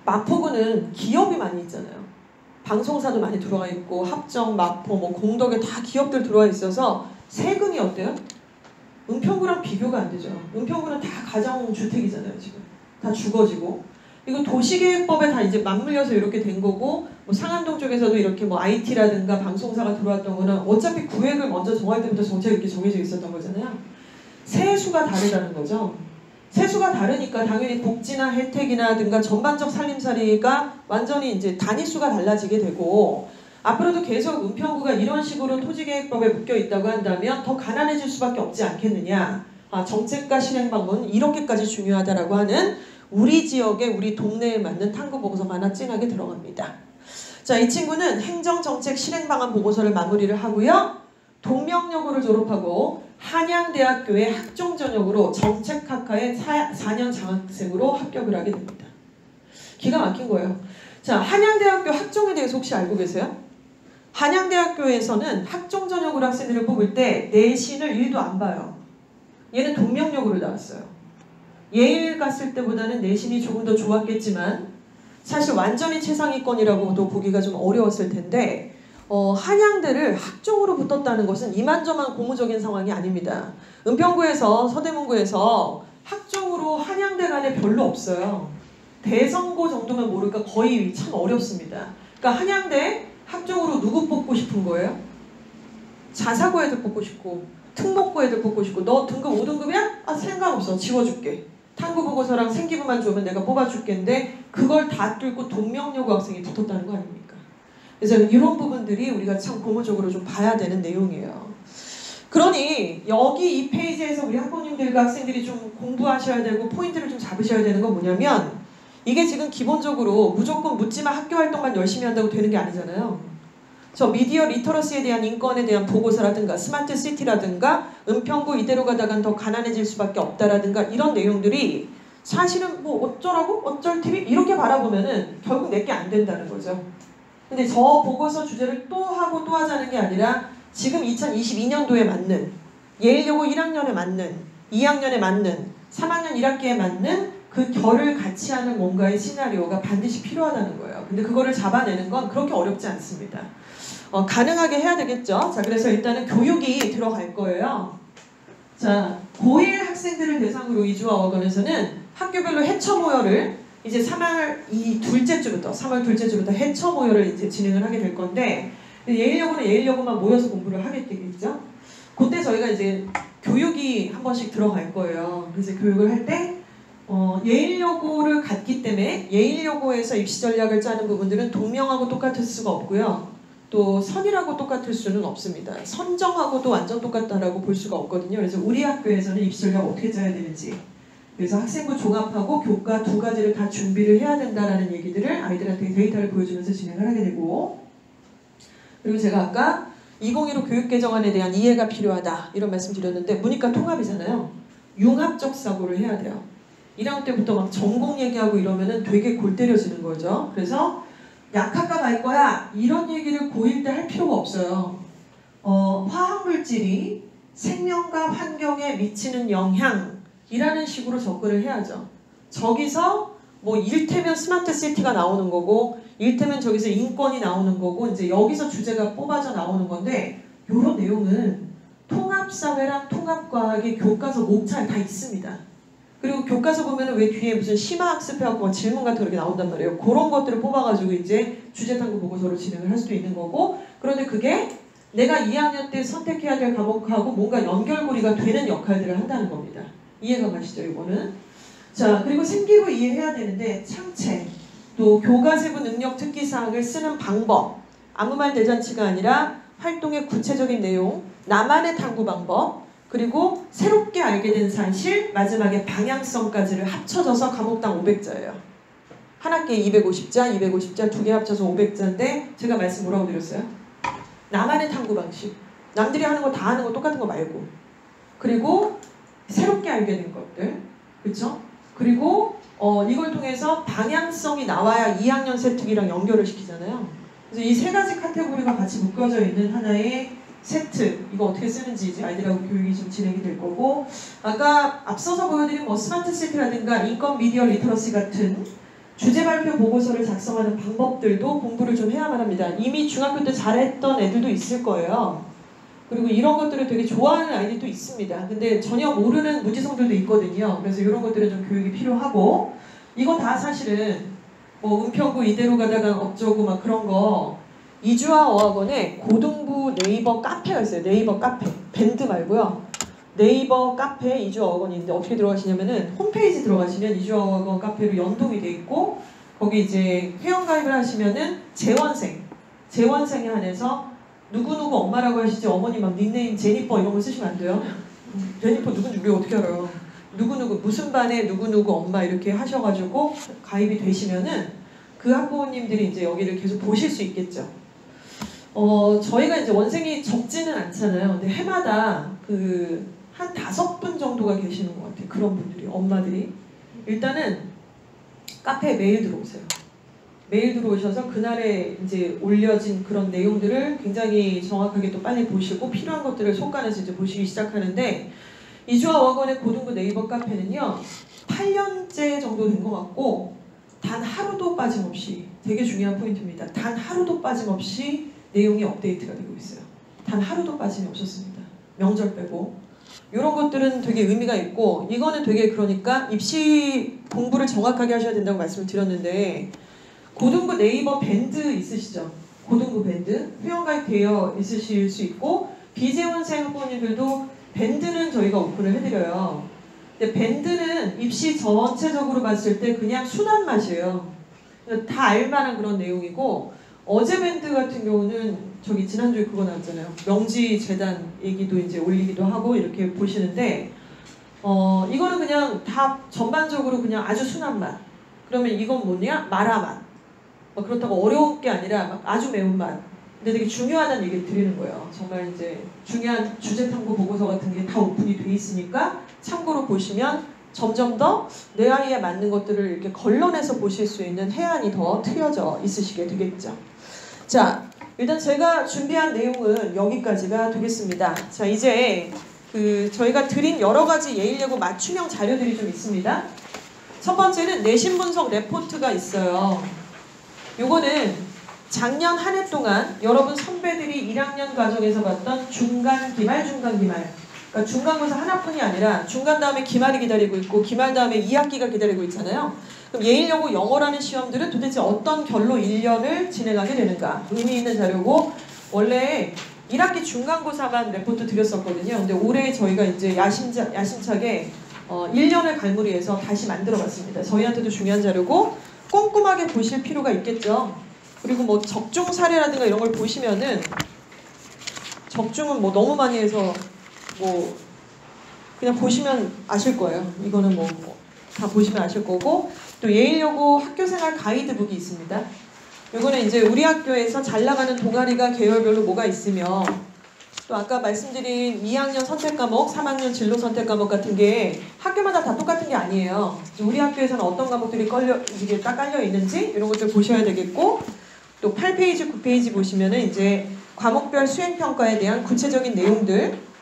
마포구는 기업이 많이 있잖아요. 방송사도 많이 들어와 있고 합정, 마포, 뭐 공덕에 다 기업들 들어와 있어서 세금이 어때요? 은평구랑 비교가 안 되죠. 은평구는 다 가정주택이잖아요, 지금. 다 주거지고. 이거 도시계획법에 다 이제 맞물려서 이렇게 된 거고, 뭐 상암동 쪽에서도 이렇게 뭐 IT라든가 방송사가 들어왔던 거는 어차피 구획을 먼저 정할 때부터 정책이 이렇게 정해져 있었던 거잖아요. 세수가 다르다는 거죠. 세수가 다르니까 당연히 복지나 혜택이나든가 전반적 살림살이가 완전히 이제 단위수가 달라지게 되고, 앞으로도 계속 은평구가 이런 식으로 토지계획법에 묶여 있다고 한다면 더 가난해질 수밖에 없지 않겠느냐. 정책과 실행 방법은 이렇게까지 중요하다라고 하는 우리 지역에 우리 동네에 맞는 탐구 보고서가 하나 진하게 들어갑니다. 자, 이 친구는 행정정책 실행 방안 보고서를 마무리를 하고요. 동명여고를 졸업하고 한양대학교의 학종 전형으로 정책학과의 4년 장학생으로 합격을 하게 됩니다. 기가 막힌 거예요. 자, 한양대학교 학종에 대해서 혹시 알고 계세요? 한양대학교에서는 학종 전형으로 학생들을 뽑을 때 내신을 1도 안 봐요. 얘는 동명여고를 나왔어요. 예일 갔을 때보다는 내신이 조금 더 좋았겠지만 사실 완전히 최상위권이라고도 보기가 좀 어려웠을 텐데 한양대를 학종으로 붙었다는 것은 이만저만 고무적인 상황이 아닙니다. 은평구에서 서대문구에서 학종으로 한양대 간에 별로 없어요. 대성고 정도면 모를까 거의 참 어렵습니다. 그러니까 한양대 학종으로 누구 뽑고 싶은 거예요? 자사고 애들 뽑고 싶고 특목고 애들 뽑고 싶고 너 등급 5등급이야? 상관없어. 지워줄게. 탐구보고서랑 생기부만 주면 내가 뽑아줄게인데 그걸 다 뚫고 동명여고 학생이 붙었다는 거 아닙니까? 그래서 이런 부분들이 우리가 참 고무적으로 좀 봐야 되는 내용이에요. 그러니 여기 이 페이지에서 우리 학부모님들과 학생들이 좀 공부하셔야 되고 포인트를 좀 잡으셔야 되는 건 뭐냐면 이게 지금 기본적으로 무조건 묻지마 학교 활동만 열심히 한다고 되는 게 아니잖아요. 저 미디어 리터러시에 대한 인권에 대한 보고서라든가 스마트 시티라든가 은평구 이대로 가다간 더 가난해질 수밖에 없다라든가 이런 내용들이 사실은 뭐 어쩌라고? 어쩔 TV? 이렇게 바라보면은 결국 내게 안 된다는 거죠. 근데 저 보고서 주제를 또 하고 또 하자는 게 아니라 지금 2022년도에 맞는 예일여고 1학년에 맞는 2학년에 맞는 3학년 1학기에 맞는 그 결을 같이 하는 뭔가의 시나리오가 반드시 필요하다는 거예요. 근데 그거를 잡아내는 건 그렇게 어렵지 않습니다. 가능하게 해야 되겠죠. 자, 그래서 일단은 교육이 들어갈 거예요. 자, 고1 학생들을 대상으로 이주와 어건에서는 학교별로 해처 모여를 이제 3월 둘째 주부터 해처 모여를 이제 진행을 하게 될 건데 예일여고는 예일여고만 모여서 공부를 하게 되겠죠. 그때 저희가 이제 교육이 한 번씩 들어갈 거예요. 그래서 교육을 할 때 예일여고를 갔기 때문에 예일여고에서 입시 전략을 짜는 부분들은 동명하고 똑같을 수가 없고요. 또 선이라고 똑같을 수는 없습니다. 선정하고도 완전 똑같다라고 볼 수가 없거든요. 그래서 우리 학교에서는 입시 전략 어떻게 짜야 되는지 그래서 학생부 종합하고 교과 두 가지를 다 준비를 해야 된다라는 얘기들을 아이들한테 데이터를 보여주면서 진행을 하게 되고 그리고 제가 아까 2015 교육개정안에 대한 이해가 필요하다 이런 말씀 드렸는데 문이과 통합이잖아요. 융합적 사고를 해야 돼요. 1학년 때부터 막 전공 얘기하고 이러면은 되게 골 때려지는 거죠. 그래서 약학과 갈 거야 이런 얘기를 고1 때 할 필요가 없어요. 화학물질이 생명과 환경에 미치는 영향이라는 식으로 접근을 해야죠. 저기서 뭐 일테면 스마트 시티가 나오는 거고 일테면 저기서 인권이 나오는 거고 이제 여기서 주제가 뽑아져 나오는 건데 이런 내용은 통합사회랑 통합과학의 교과서 목차에 다 있습니다. 그리고 교과서 보면은 왜 뒤에 무슨 심화학습해갖고 질문 같은 거 이렇게 나온단 말이에요. 그런 것들을 뽑아가지고 이제 주제탐구 보고서로 진행을 할 수도 있는 거고 그런데 그게 내가 2학년 때 선택해야 될 과목하고 뭔가 연결고리가 되는 역할들을 한다는 겁니다. 이해가 가시죠, 이거는? 자, 그리고 생기부 이해해야 되는데 창체, 또 교과세부 능력 특기사항을 쓰는 방법, 아무 말 대잔치가 아니라 활동의 구체적인 내용, 나만의 탐구 방법, 그리고 새롭게 알게 된 사실, 마지막에 방향성까지를 합쳐져서 과목당 500자예요. 한 학기에 250자, 250자 두 개 합쳐서 500자인데 제가 말씀 뭐라고 드렸어요? 나만의 탐구 방식. 남들이 하는 거 다 하는 거 똑같은 거 말고. 그리고 새롭게 알게 된 것들. 그렇죠? 그리고 이걸 통해서 방향성이 나와야 2학년 세특이랑 연결을 시키잖아요. 그래서 이 세 가지 카테고리가 같이 묶여져 있는 하나의 세트, 이거 어떻게 쓰는지 이제 아이들하고 교육이 좀 진행이 될 거고, 아까 앞서서 보여드린 뭐 스마트 시티라든가 인권 미디어 리터러시 같은 주제 발표 보고서를 작성하는 방법들도 공부를 좀 해야만 합니다. 이미 중학교 때 잘했던 애들도 있을 거예요. 그리고 이런 것들을 되게 좋아하는 아이들도 있습니다. 근데 전혀 모르는 무지성들도 있거든요. 그래서 이런 것들은 좀 교육이 필요하고, 이거 다 사실은 뭐 은평구 이대로 가다가 어쩌고 막 그런 거, 이주아 어학원에 고등부 네이버 카페가 있어요. 네이버 카페. 밴드 말고요. 네이버 카페 이주아 어학원이 있는데 어떻게 들어가시냐면은 홈페이지 들어가시면 이주아 어학원 카페로 연동이 돼 있고, 거기 이제 회원가입을 하시면은 재원생에 한해서 누구누구 엄마라고 하시지 어머니 막 닉네임 제니퍼 이런 거 쓰시면 안 돼요. 제니퍼 누군지 우리가 어떻게 알아요. 누구누구 무슨 반에 누구누구 엄마 이렇게 하셔가지고 가입이 되시면은 그 학부모님들이 이제 여기를 계속 보실 수 있겠죠. 저희가 이제 원생이 적지는 않잖아요. 근데 해마다 한 5분 정도가 계시는 것 같아요. 그런 분들이, 엄마들이. 일단은 카페에 메일 들어오세요. 메일 들어오셔서 그날에 이제 올려진 그런 내용들을 굉장히 정확하게 또 빨리 보시고 필요한 것들을 속간해서 이제 보시기 시작하는데, 이주아 어학원의 고등부 네이버 카페는요 8년째 정도 된 것 같고, 단 하루도 빠짐없이, 되게 중요한 포인트입니다. 단 하루도 빠짐없이 내용이 업데이트가 되고 있어요. 단 하루도 빠짐이 없었습니다. 명절 빼고. 이런 것들은 되게 의미가 있고, 이거는 되게, 그러니까 입시 공부를 정확하게 하셔야 된다고 말씀을 드렸는데, 고등부 네이버 밴드 있으시죠? 고등부 밴드 회원가입 되어 있으실 수 있고, 비재원생 학부모님들도 밴드는 저희가 오픈을 해드려요. 근데 밴드는 입시 전체적으로 봤을 때 그냥 순한 맛이에요. 다 알만한 그런 내용이고, 어제 밴드 같은 경우는 저기 지난주에 그거 나왔잖아요. 명지재단 얘기도 이제 올리기도 하고 이렇게 보시는데, 이거는 그냥 다 전반적으로 그냥 아주 순한 맛. 그러면 이건 뭐냐? 마라맛. 그렇다고 어려운 게 아니라 막 아주 매운맛. 근데 되게 중요하다는 얘기를 드리는 거예요. 정말 이제 중요한 주제 탐구 보고서 같은 게 다 오픈이 돼 있으니까 참고로 보시면 점점 더 내 아이에 맞는 것들을 이렇게 걸러내서 보실 수 있는 해안이 더 트여져 있으시게 되겠죠. 자, 일단 제가 준비한 내용은 여기까지가 되겠습니다. 자, 이제 저희가 드린 여러 가지 예일예고 맞춤형 자료들이 좀 있습니다. 첫 번째는 내신 분석 레포트가 있어요. 요거는 작년 한 해 동안 여러분 선배들이 1학년 과정에서 봤던 중간, 기말, 그러니까 중간고사 하나뿐이 아니라 중간 다음에 기말이 기다리고 있고 기말 다음에 2학기가 기다리고 있잖아요. 그럼 예일여고 영어라는 시험들은 도대체 어떤 결로 1년을 진행하게 되는가, 의미 있는 자료고, 원래 1학기 중간고사만 레포트 드렸었거든요. 근데 올해 저희가 이제 야심차게 1년을 갈무리해서 다시 만들어 봤습니다. 저희한테도 중요한 자료고 꼼꼼하게 보실 필요가 있겠죠. 그리고 뭐 적중 사례라든가 이런 걸 보시면은, 적중은 뭐 너무 많이 해서 뭐 그냥 보시면 아실 거예요. 이거는 뭐 다 보시면 아실 거고, 또 예일여고 학교생활 가이드북이 있습니다. 이거는 이제 우리 학교에서 잘 나가는 동아리가 계열별로 뭐가 있으며, 또 아까 말씀드린 2학년 선택과목, 3학년 진로 선택과목 같은 게 학교마다 다 똑같은 게 아니에요. 우리 학교에서는 어떤 과목들이 이게 딱 깔려 있는지 이런 것들 보셔야 되겠고, 또 8페이지, 9페이지 보시면은 이제 과목별 수행평가에 대한 구체적인 내용들,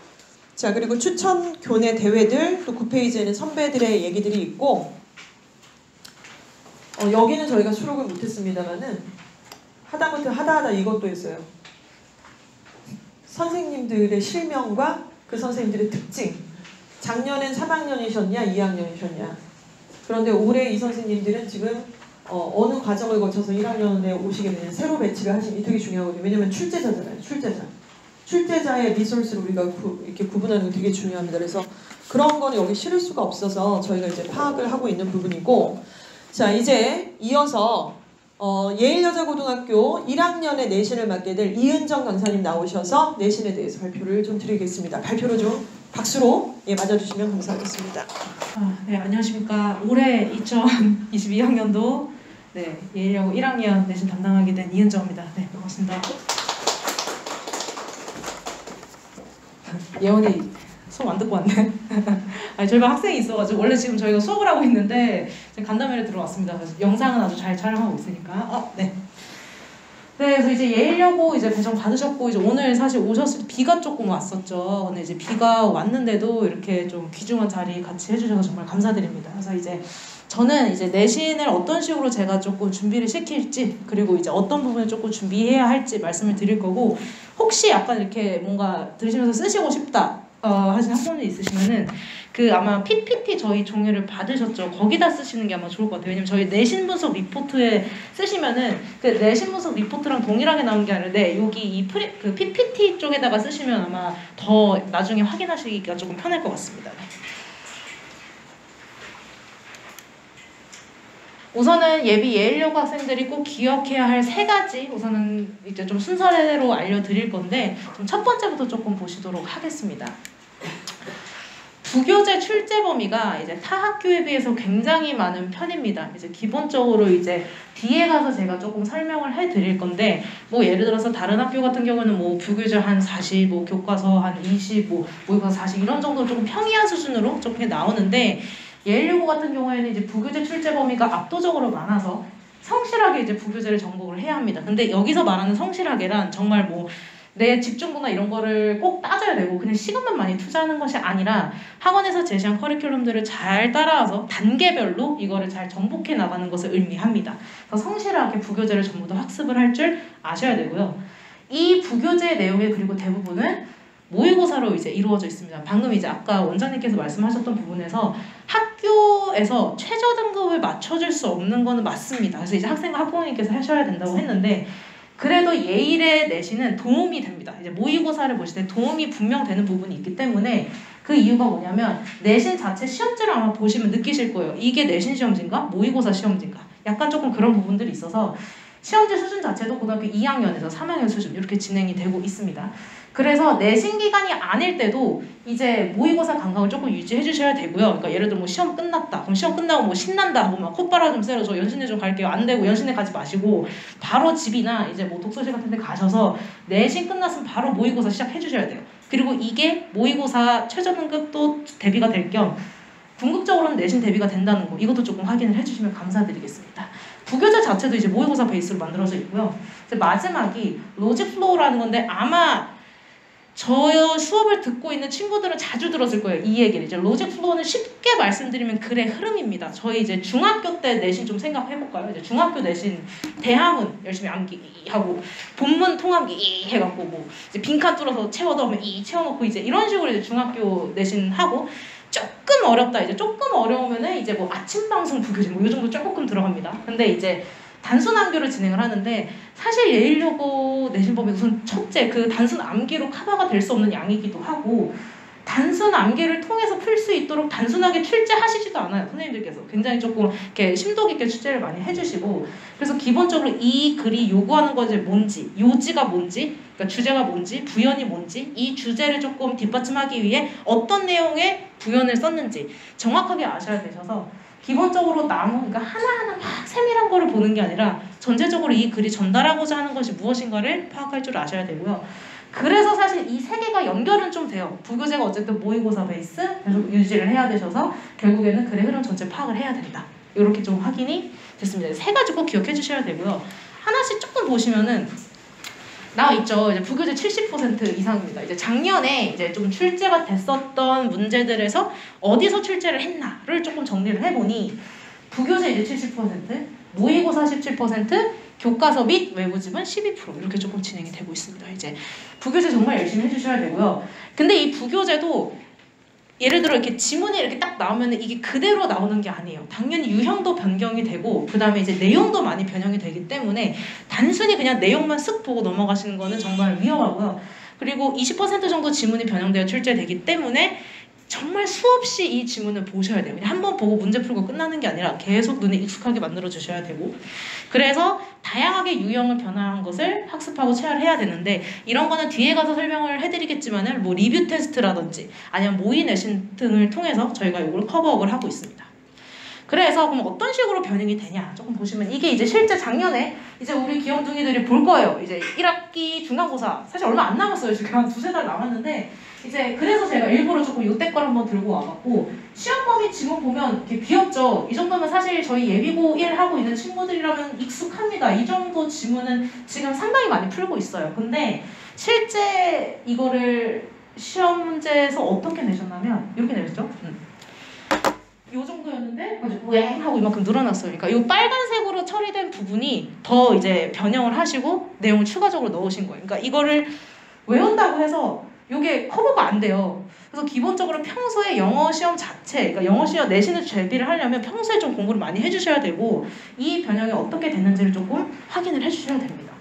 자, 그리고 추천 교내 대회들, 또 9페이지에는 선배들의 얘기들이 있고, 여기는 저희가 수록을 못했습니다만은 하다 이것도 있어요. 선생님들의 실명과 그 선생님들의 특징. 작년엔 3학년이셨냐 2학년이셨냐. 그런데 올해 이 선생님들은 지금 어느 과정을 거쳐서 1학년에 오시게 되는 새로 배치를 하시니 되게 중요하거든요. 왜냐면 출제자잖아요. 출제자의 리소스를 우리가 이렇게 구분하는 게 되게 중요합니다. 그래서 그런 거는 여기 실을 수가 없어서 저희가 이제 파악을 하고 있는 부분이고, 자 이제 이어서 예일여자고등학교 1학년의 내신을 맡게 될 이은정 강사님 나오셔서 내신에 대해서 발표를 좀 드리겠습니다. 발표로 좀 박수로 맞아주시면 감사하겠습니다. 네, 안녕하십니까. 올해 2022학년도 예일여고 1학년 내신 담당하게 된 이은정입니다. 네, 반갑습니다. 예원이 수업 안 듣고 왔네. 아니, 저희가 학생이 있어가지고 원래 지금 저희가 수업을 하고 있는데 간담회를 들어왔습니다. 그래서 영상은 아주 잘 촬영하고 있으니까. 네. 네, 그래서 이제 예일여고 이제 배정 받으셨고 이제 오늘 사실 오셨을 때 비가 조금 왔었죠. 근데 이제 비가 왔는데도 이렇게 좀 귀중한 자리 같이 해주셔서 정말 감사드립니다. 그래서 이제 저는 이제 내신을 어떤 식으로 제가 조금 준비를 시킬지, 그리고 이제 어떤 부분을 조금 준비해야 할지 말씀을 드릴 거고, 혹시 약간 이렇게 뭔가 들으시면서 쓰시고 싶다 하신 학부모님 있으시면은 아마 PPT 저희 종이를 받으셨죠. 거기다 쓰시는 게 아마 좋을 것 같아요. 왜냐면 저희 내신 분석 리포트에 쓰시면은 내신 분석 리포트랑 동일하게 나온 게 아니라 여기 이 PPT 쪽에다가 쓰시면 아마 더 나중에 확인하시기가 조금 편할 것 같습니다. 우선은 예비 예일여고 학생들이 꼭 기억해야 할 3가지 우선은 이제 좀 순서대로 알려드릴 건데 좀 첫 번째부터 조금 보시도록 하겠습니다. 부교재 출제 범위가 이제 타 학교에 비해서 굉장히 많은 편입니다. 이제 기본적으로 이제 뒤에 가서 제가 조금 설명을 해드릴 건데 예를 들어서 다른 학교 같은 경우는 부교재 한 40, 교과서 한 20, 모의고사 40 이런 정도 조금 평이한 수준으로 조금 나오는데 예일여고 같은 경우에는 이제 부교재 출제 범위가 압도적으로 많아서 성실하게 이제 부교재를 정복을 해야 합니다. 근데 여기서 말하는 성실하게란 정말 내 집중도나 이런 거를 꼭 따져야 되고 그냥 시간만 많이 투자하는 것이 아니라 학원에서 제시한 커리큘럼들을 잘 따라와서 단계별로 이거를 잘 정복해 나가는 것을 의미합니다. 그래서 성실하게 부교재를 전부 다 학습을 할 줄 아셔야 되고요. 이 부교재 내용의 그리고 대부분은 모의고사로 이제 이루어져 있습니다. 방금 이제 아까 원장님께서 말씀하셨던 부분에서 학교에서 최저 등급을 맞춰줄 수 없는 거는 맞습니다. 그래서 이제 학생과 학부모님께서 하셔야 된다고 했는데 그래도 예일의 내신은 도움이 됩니다. 이제 모의고사를 보실 때 도움이 분명 되는 부분이 있기 때문에 그 이유가 뭐냐면 내신 자체 시험지를 아마 보시면 느끼실 거예요. 이게 내신 시험지인가? 모의고사 시험지인가? 약간 조금 그런 부분들이 있어서 시험지 수준 자체도 고등학교 2학년에서 3학년 수준 이렇게 진행이 되고 있습니다. 그래서 내신 기간이 아닐 때도 이제 모의고사 감각을 조금 유지해 주셔야 되고요. 그러니까 예를 들어 시험 끝났다. 그럼 시험 끝나고 신난다 하고 콧바람 좀 쐬러 저 연신내 좀 갈게요. 안 되고 연신내 가지 마시고 바로 집이나 이제 독서실 같은 데 가셔서 내신 끝났으면 바로 모의고사 시작해 주셔야 돼요. 그리고 이게 모의고사 최저 등급도 대비가 될 겸 궁극적으로는 내신 대비가 된다는 거 이것도 조금 확인을 해주시면 감사드리겠습니다. 부교재 자체도 이제 모의고사 베이스로 만들어져 있고요. 이제 마지막이 로직 플로우라는 건데 아마 저 수업을 듣고 있는 친구들은 자주 들었을 거예요. 이 얘기를. 이제 로직 플로우는 쉽게 말씀드리면 글의 흐름입니다. 저희 이제 중학교 때 내신 좀 생각해볼까요? 이제 중학교 내신 대항은 열심히 암기하고 본문 통합기 해갖고 이제 빈칸 뚫어서 채워넣으면 채워놓고 이제 이런 식으로 이제 중학교 내신 하고 조금 어렵다. 이제 조금 어려우면은 이제 아침 방송 부교재 요 정도 조금 들어갑니다. 근데 이제 단순 암기를 진행을 하는데 사실 예일여고 내신 범위 우선 첫째 단순 암기로 커버가 될 수 없는 양이기도 하고 단순 암기를 통해서 풀 수 있도록 단순하게 출제하시지도 않아요. 선생님들께서 굉장히 조금 이렇게 심도 깊게 출제를 많이 해주시고 그래서 기본적으로 이 글이 요구하는 것이 뭔지 요지가 뭔지 그러니까 주제가 뭔지 부연이 뭔지 이 주제를 조금 뒷받침하기 위해 어떤 내용의 부연을 썼는지 정확하게 아셔야 되셔서 기본적으로 그러니까 하나하나 막 세밀한 거를 보는 게 아니라 전체적으로 이 글이 전달하고자 하는 것이 무엇인가를 파악할 줄 아셔야 되고요. 그래서 사실 이 3개가 연결은 좀 돼요. 부교재가 어쨌든 모의고사 베이스 계속 유지를 해야 되셔서 결국에는 글의 흐름 전체 파악을 해야 된다. 이렇게 좀 확인이 됐습니다. 3가지 꼭 기억해 주셔야 되고요. 하나씩 조금 보시면은 나와 있죠. 이제 부교재 70% 이상입니다. 이제 작년에 이제 좀 출제가 됐었던 문제들에서 어디서 출제를 했나를 조금 정리를 해보니 부교재 이제 70%, 모의고사 17%, 교과서 및 외부지문 12% 이렇게 조금 진행이 되고 있습니다. 이제 부교재 정말 열심히 해주셔야 되고요. 근데 이 부교재도 예를 들어 이렇게 지문이 이렇게 딱 나오면 이게 그대로 나오는 게 아니에요. 당연히 유형도 변경이 되고 그 다음에 이제 내용도 많이 변형이 되기 때문에 단순히 그냥 내용만 쓱 보고 넘어가시는 거는 정말 위험하고요. 그리고 20% 정도 지문이 변형되어 출제되기 때문에 정말 수없이 이 지문을 보셔야 돼요. 그냥 한번 보고 문제 풀고 끝나는 게 아니라 계속 눈에 익숙하게 만들어 주셔야 되고, 그래서 다양하게 유형을 변화한 것을 학습하고 체화를 해야 되는데, 이런 거는 뒤에 가서 설명을 해드리겠지만은 뭐 리뷰 테스트라든지 아니면 모의 내신 등을 통해서 저희가 이걸 커버업을 하고 있습니다. 그래서 그럼 어떤 식으로 변형이 되냐 조금 보시면, 이게 이제 실제 작년에 이제 우리 귀염둥이들이 볼 거예요. 이제 1학기 중간고사 사실 얼마 안 남았어요. 지금 한 2-3달 남았는데, 이제 그래서 제가 일부러 조금 요때 걸 한번 들고 와봤고, 시험범위 지금 보면 이렇게 귀엽죠? 이 정도면 사실 저희 예비고 1 하고 있는 친구들이라면 익숙합니다. 이 정도 지문은 지금 상당히 많이 풀고 있어요. 근데 실제 이거를 시험 문제에서 어떻게 내셨냐면 이렇게 내셨죠? 요 정도였는데 웽 하고 이만큼 늘어났어요. 그러니까 이 빨간색으로 처리된 부분이 더 이제 변형을 하시고 내용을 추가적으로 넣으신 거예요. 그러니까 이거를 외운다고 해서 이게 커버가 안 돼요. 그래서 기본적으로 평소에 영어 시험 자체, 그러니까 영어 시험 내신을 대비를 하려면 평소에 좀 공부를 많이 해주셔야 되고, 이 변형이 어떻게 됐는지를 조금 확인을 해주셔야 됩니다.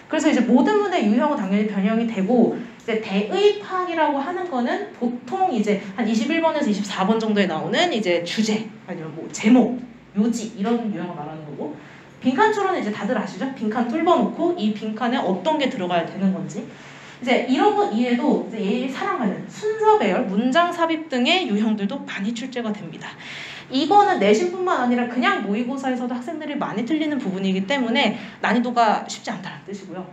그래서 이제 모든 문의 유형은 당연히 변형이 되고, 이제 대의판이라고 하는 거는 보통 이제 한 21번에서 24번 정도에 나오는 이제 주제, 아니면 뭐 제목, 요지 이런 유형을 말하는 거고, 빈칸 추론은 이제 다들 아시죠? 빈칸 뚫어놓고 이 빈칸에 어떤 게 들어가야 되는 건지, 이제 이런 것 이외에도 이제 얘를 사랑하는 순서 배열, 문장 삽입 등의 유형들도 많이 출제가 됩니다. 이거는 내신뿐만 아니라 그냥 모의고사에서도 학생들이 많이 틀리는 부분이기 때문에 난이도가 쉽지 않다는 뜻이고요.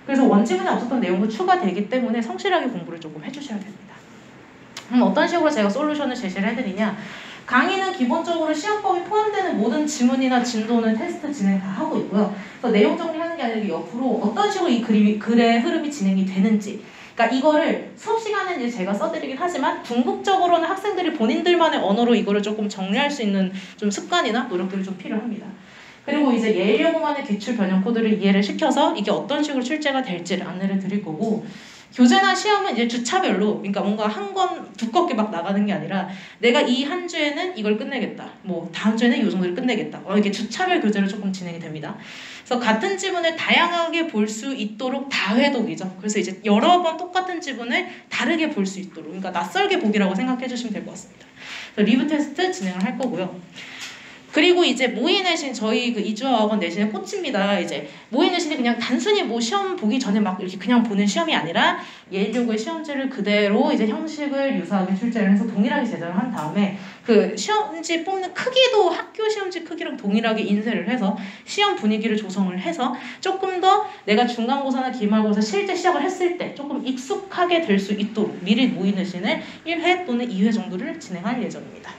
그래서 원지문에 없었던 내용도 추가되기 때문에 성실하게 공부를 조금 해주셔야 됩니다. 그럼 어떤 식으로 제가 솔루션을 제시를 해드리냐? 강의는 기본적으로 시험범위 포함되는 모든 지문이나 진도는 테스트 진행 다 하고 있고요. 그래서 내용 정리하는 게 아니라 옆으로 어떤 식으로 이 글의 흐름이 진행이 되는지, 그러니까 이거를 수업 시간에 이제 제가 써드리긴 하지만 궁극적으로는 학생들이 본인들만의 언어로 이거를 조금 정리할 수 있는 좀 습관이나 노력들이 좀 필요합니다. 그리고 이제 예일여고만의 기출 변형 코드를 이해를 시켜서 이게 어떤 식으로 출제가 될지를 안내를 드릴 거고, 교재나 시험은 이제 주차별로, 그러니까 뭔가 한 권 두껍게 막 나가는 게 아니라 내가 이 한 주에는 이걸 끝내겠다, 뭐 다음 주에는 이 정도를 끝내겠다, 이렇게 주차별 교재로 조금 진행이 됩니다. 그래서 같은 지문을 다양하게 볼 수 있도록 다회독이죠. 그래서 이제 여러 번 똑같은 지문을 다르게 볼 수 있도록, 그러니까 낯설게 보기라고 생각해 주시면 될 것 같습니다. 그래서 리뷰 테스트 진행을 할 거고요. 그리고 이제 모의 내신, 저희 그 이주학원 내신의 꽃입니다. 이제 모의 내신이 그냥 단순히 뭐 시험 보기 전에 막 이렇게 그냥 보는 시험이 아니라 예일여고의 시험지를 그대로 이제 형식을 유사하게 출제를 해서 동일하게 제작을 한 다음에 그 시험지 뽑는 크기도 학교 시험지 크기랑 동일하게 인쇄를 해서 시험 분위기를 조성을 해서 조금 더 내가 중간고사나 기말고사 실제 시작을 했을 때 조금 익숙하게 될 수 있도록 미리 모의 내신을 1회 또는 2회 정도를 진행할 예정입니다.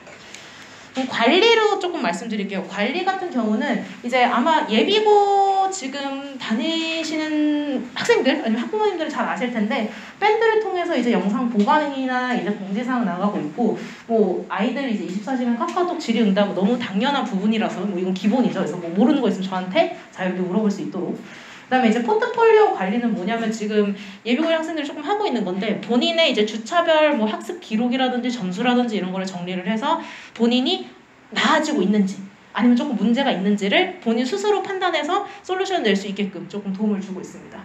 관리로 조금 말씀드릴게요. 관리 같은 경우는 이제 아마 예비고 지금 다니시는 학생들 아니면 학부모님들은 잘 아실 텐데, 밴드를 통해서 이제 영상 보관이나 이제 공지사항 나가고 있고, 뭐 아이들 이제 24시간 카카오톡 질의응답 너무 당연한 부분이라서 뭐 이건 기본이죠. 그래서 뭐 모르는 거 있으면 저한테 자유롭게 물어볼 수 있도록. 그다음에 이제 포트폴리오 관리는 뭐냐면, 지금 예비고 학생들이 조금 하고 있는 건데, 본인의 이제 주차별 뭐 학습 기록이라든지 점수라든지 이런 거를 정리를 해서 본인이 나아지고 있는지 아니면 조금 문제가 있는지를 본인 스스로 판단해서 솔루션을 낼 수 있게끔 조금 도움을 주고 있습니다.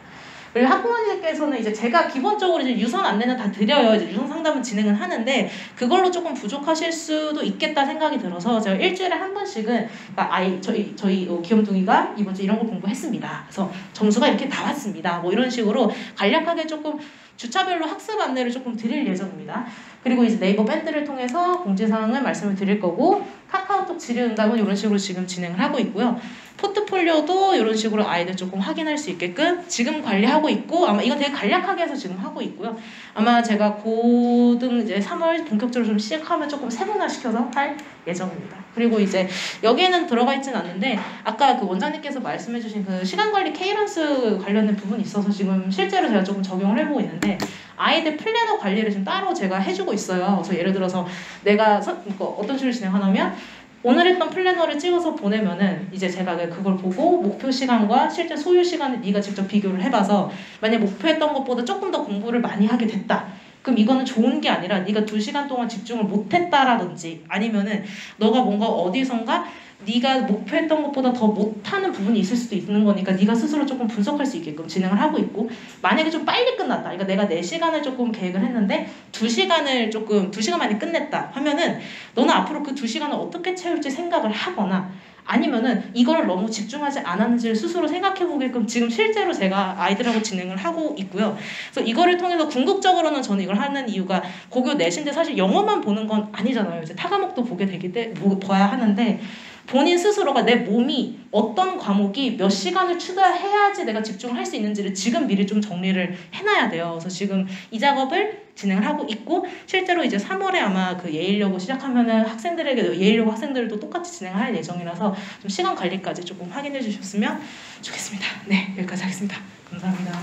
그리고 학부모님께서는 이제 제가 기본적으로 이제 유선 안내는 다 드려요. 이제 유선 상담은 진행은 하는데 그걸로 조금 부족하실 수도 있겠다 생각이 들어서 제가 일주일에 한 번씩은, 그러니까 저희 귀염둥이가 이번 주 이런 걸 공부했습니다. 그래서 점수가 이렇게 나왔습니다. 뭐 이런 식으로 간략하게 조금 주차별로 학습 안내를 조금 드릴 예정입니다. 그리고 이제 네이버 밴드를 통해서 공지사항을 말씀을 드릴 거고, 카카오톡 질의응답은 이런 식으로 지금 진행을 하고 있고요. 포트폴리오도 이런 식으로 아이들 조금 확인할 수 있게끔 지금 관리하고 있고, 아마 이거 되게 간략하게 해서 지금 하고 있고요. 아마 제가 고등 이제 3월 본격적으로 좀 시작하면 조금 세분화시켜서 할 예정입니다. 그리고 이제 여기에는 들어가 있지는 않는데, 아까 그 원장님께서 말씀해주신 그 시간관리 케이런스 관련된 부분이 있어서 지금 실제로 제가 조금 적용을 해보고 있는데, 아이들 플래너 관리를 좀 따로 제가 해주고 있어요. 그래서 예를 들어서 내가 그러니까 어떤 식으로 진행하냐면, 오늘 했던 플래너를 찍어서 보내면은 이제 제가 그걸 보고 목표 시간과 실제 소요 시간을 네가 직접 비교를 해봐서 만약 목표했던 것보다 조금 더 공부를 많이 하게 됐다. 그럼 이거는 좋은 게 아니라 네가 2시간 동안 집중을 못했다라든지 아니면은 너가 뭔가 어디선가 네가 목표했던 것보다 더 못하는 부분이 있을 수도 있는 거니까 네가 스스로 조금 분석할 수 있게끔 진행을 하고 있고, 만약에 좀 빨리 끝났다, 그러니까 내가 4시간을 조금 계획을 했는데 2시간 만에 끝냈다 하면은 너는 앞으로 그 2시간을 어떻게 채울지 생각을 하거나, 아니면은 이걸 너무 집중하지 않았는지를 스스로 생각해 보게끔 지금 실제로 제가 아이들하고 진행을 하고 있고요. 그래서 이거를 통해서 궁극적으로는 저는 이걸 하는 이유가 고교 내신데 사실 영어만 보는 건 아니잖아요. 이제 타과목도 보게 되기 때문에 봐야 하는데, 본인 스스로가 내 몸이 어떤 과목이 몇 시간을 추가해야지 내가 집중을 할 수 있는지를 지금 미리 좀 정리를 해놔야 돼요. 그래서 지금 이 작업을 진행을 하고 있고, 실제로 이제 3월에 아마 그 예일여고 시작하면은 예일여고 학생들도 똑같이 진행을 할 예정이라서 좀 시간 관리까지 조금 확인해 주셨으면 좋겠습니다. 네, 여기까지 하겠습니다. 감사합니다.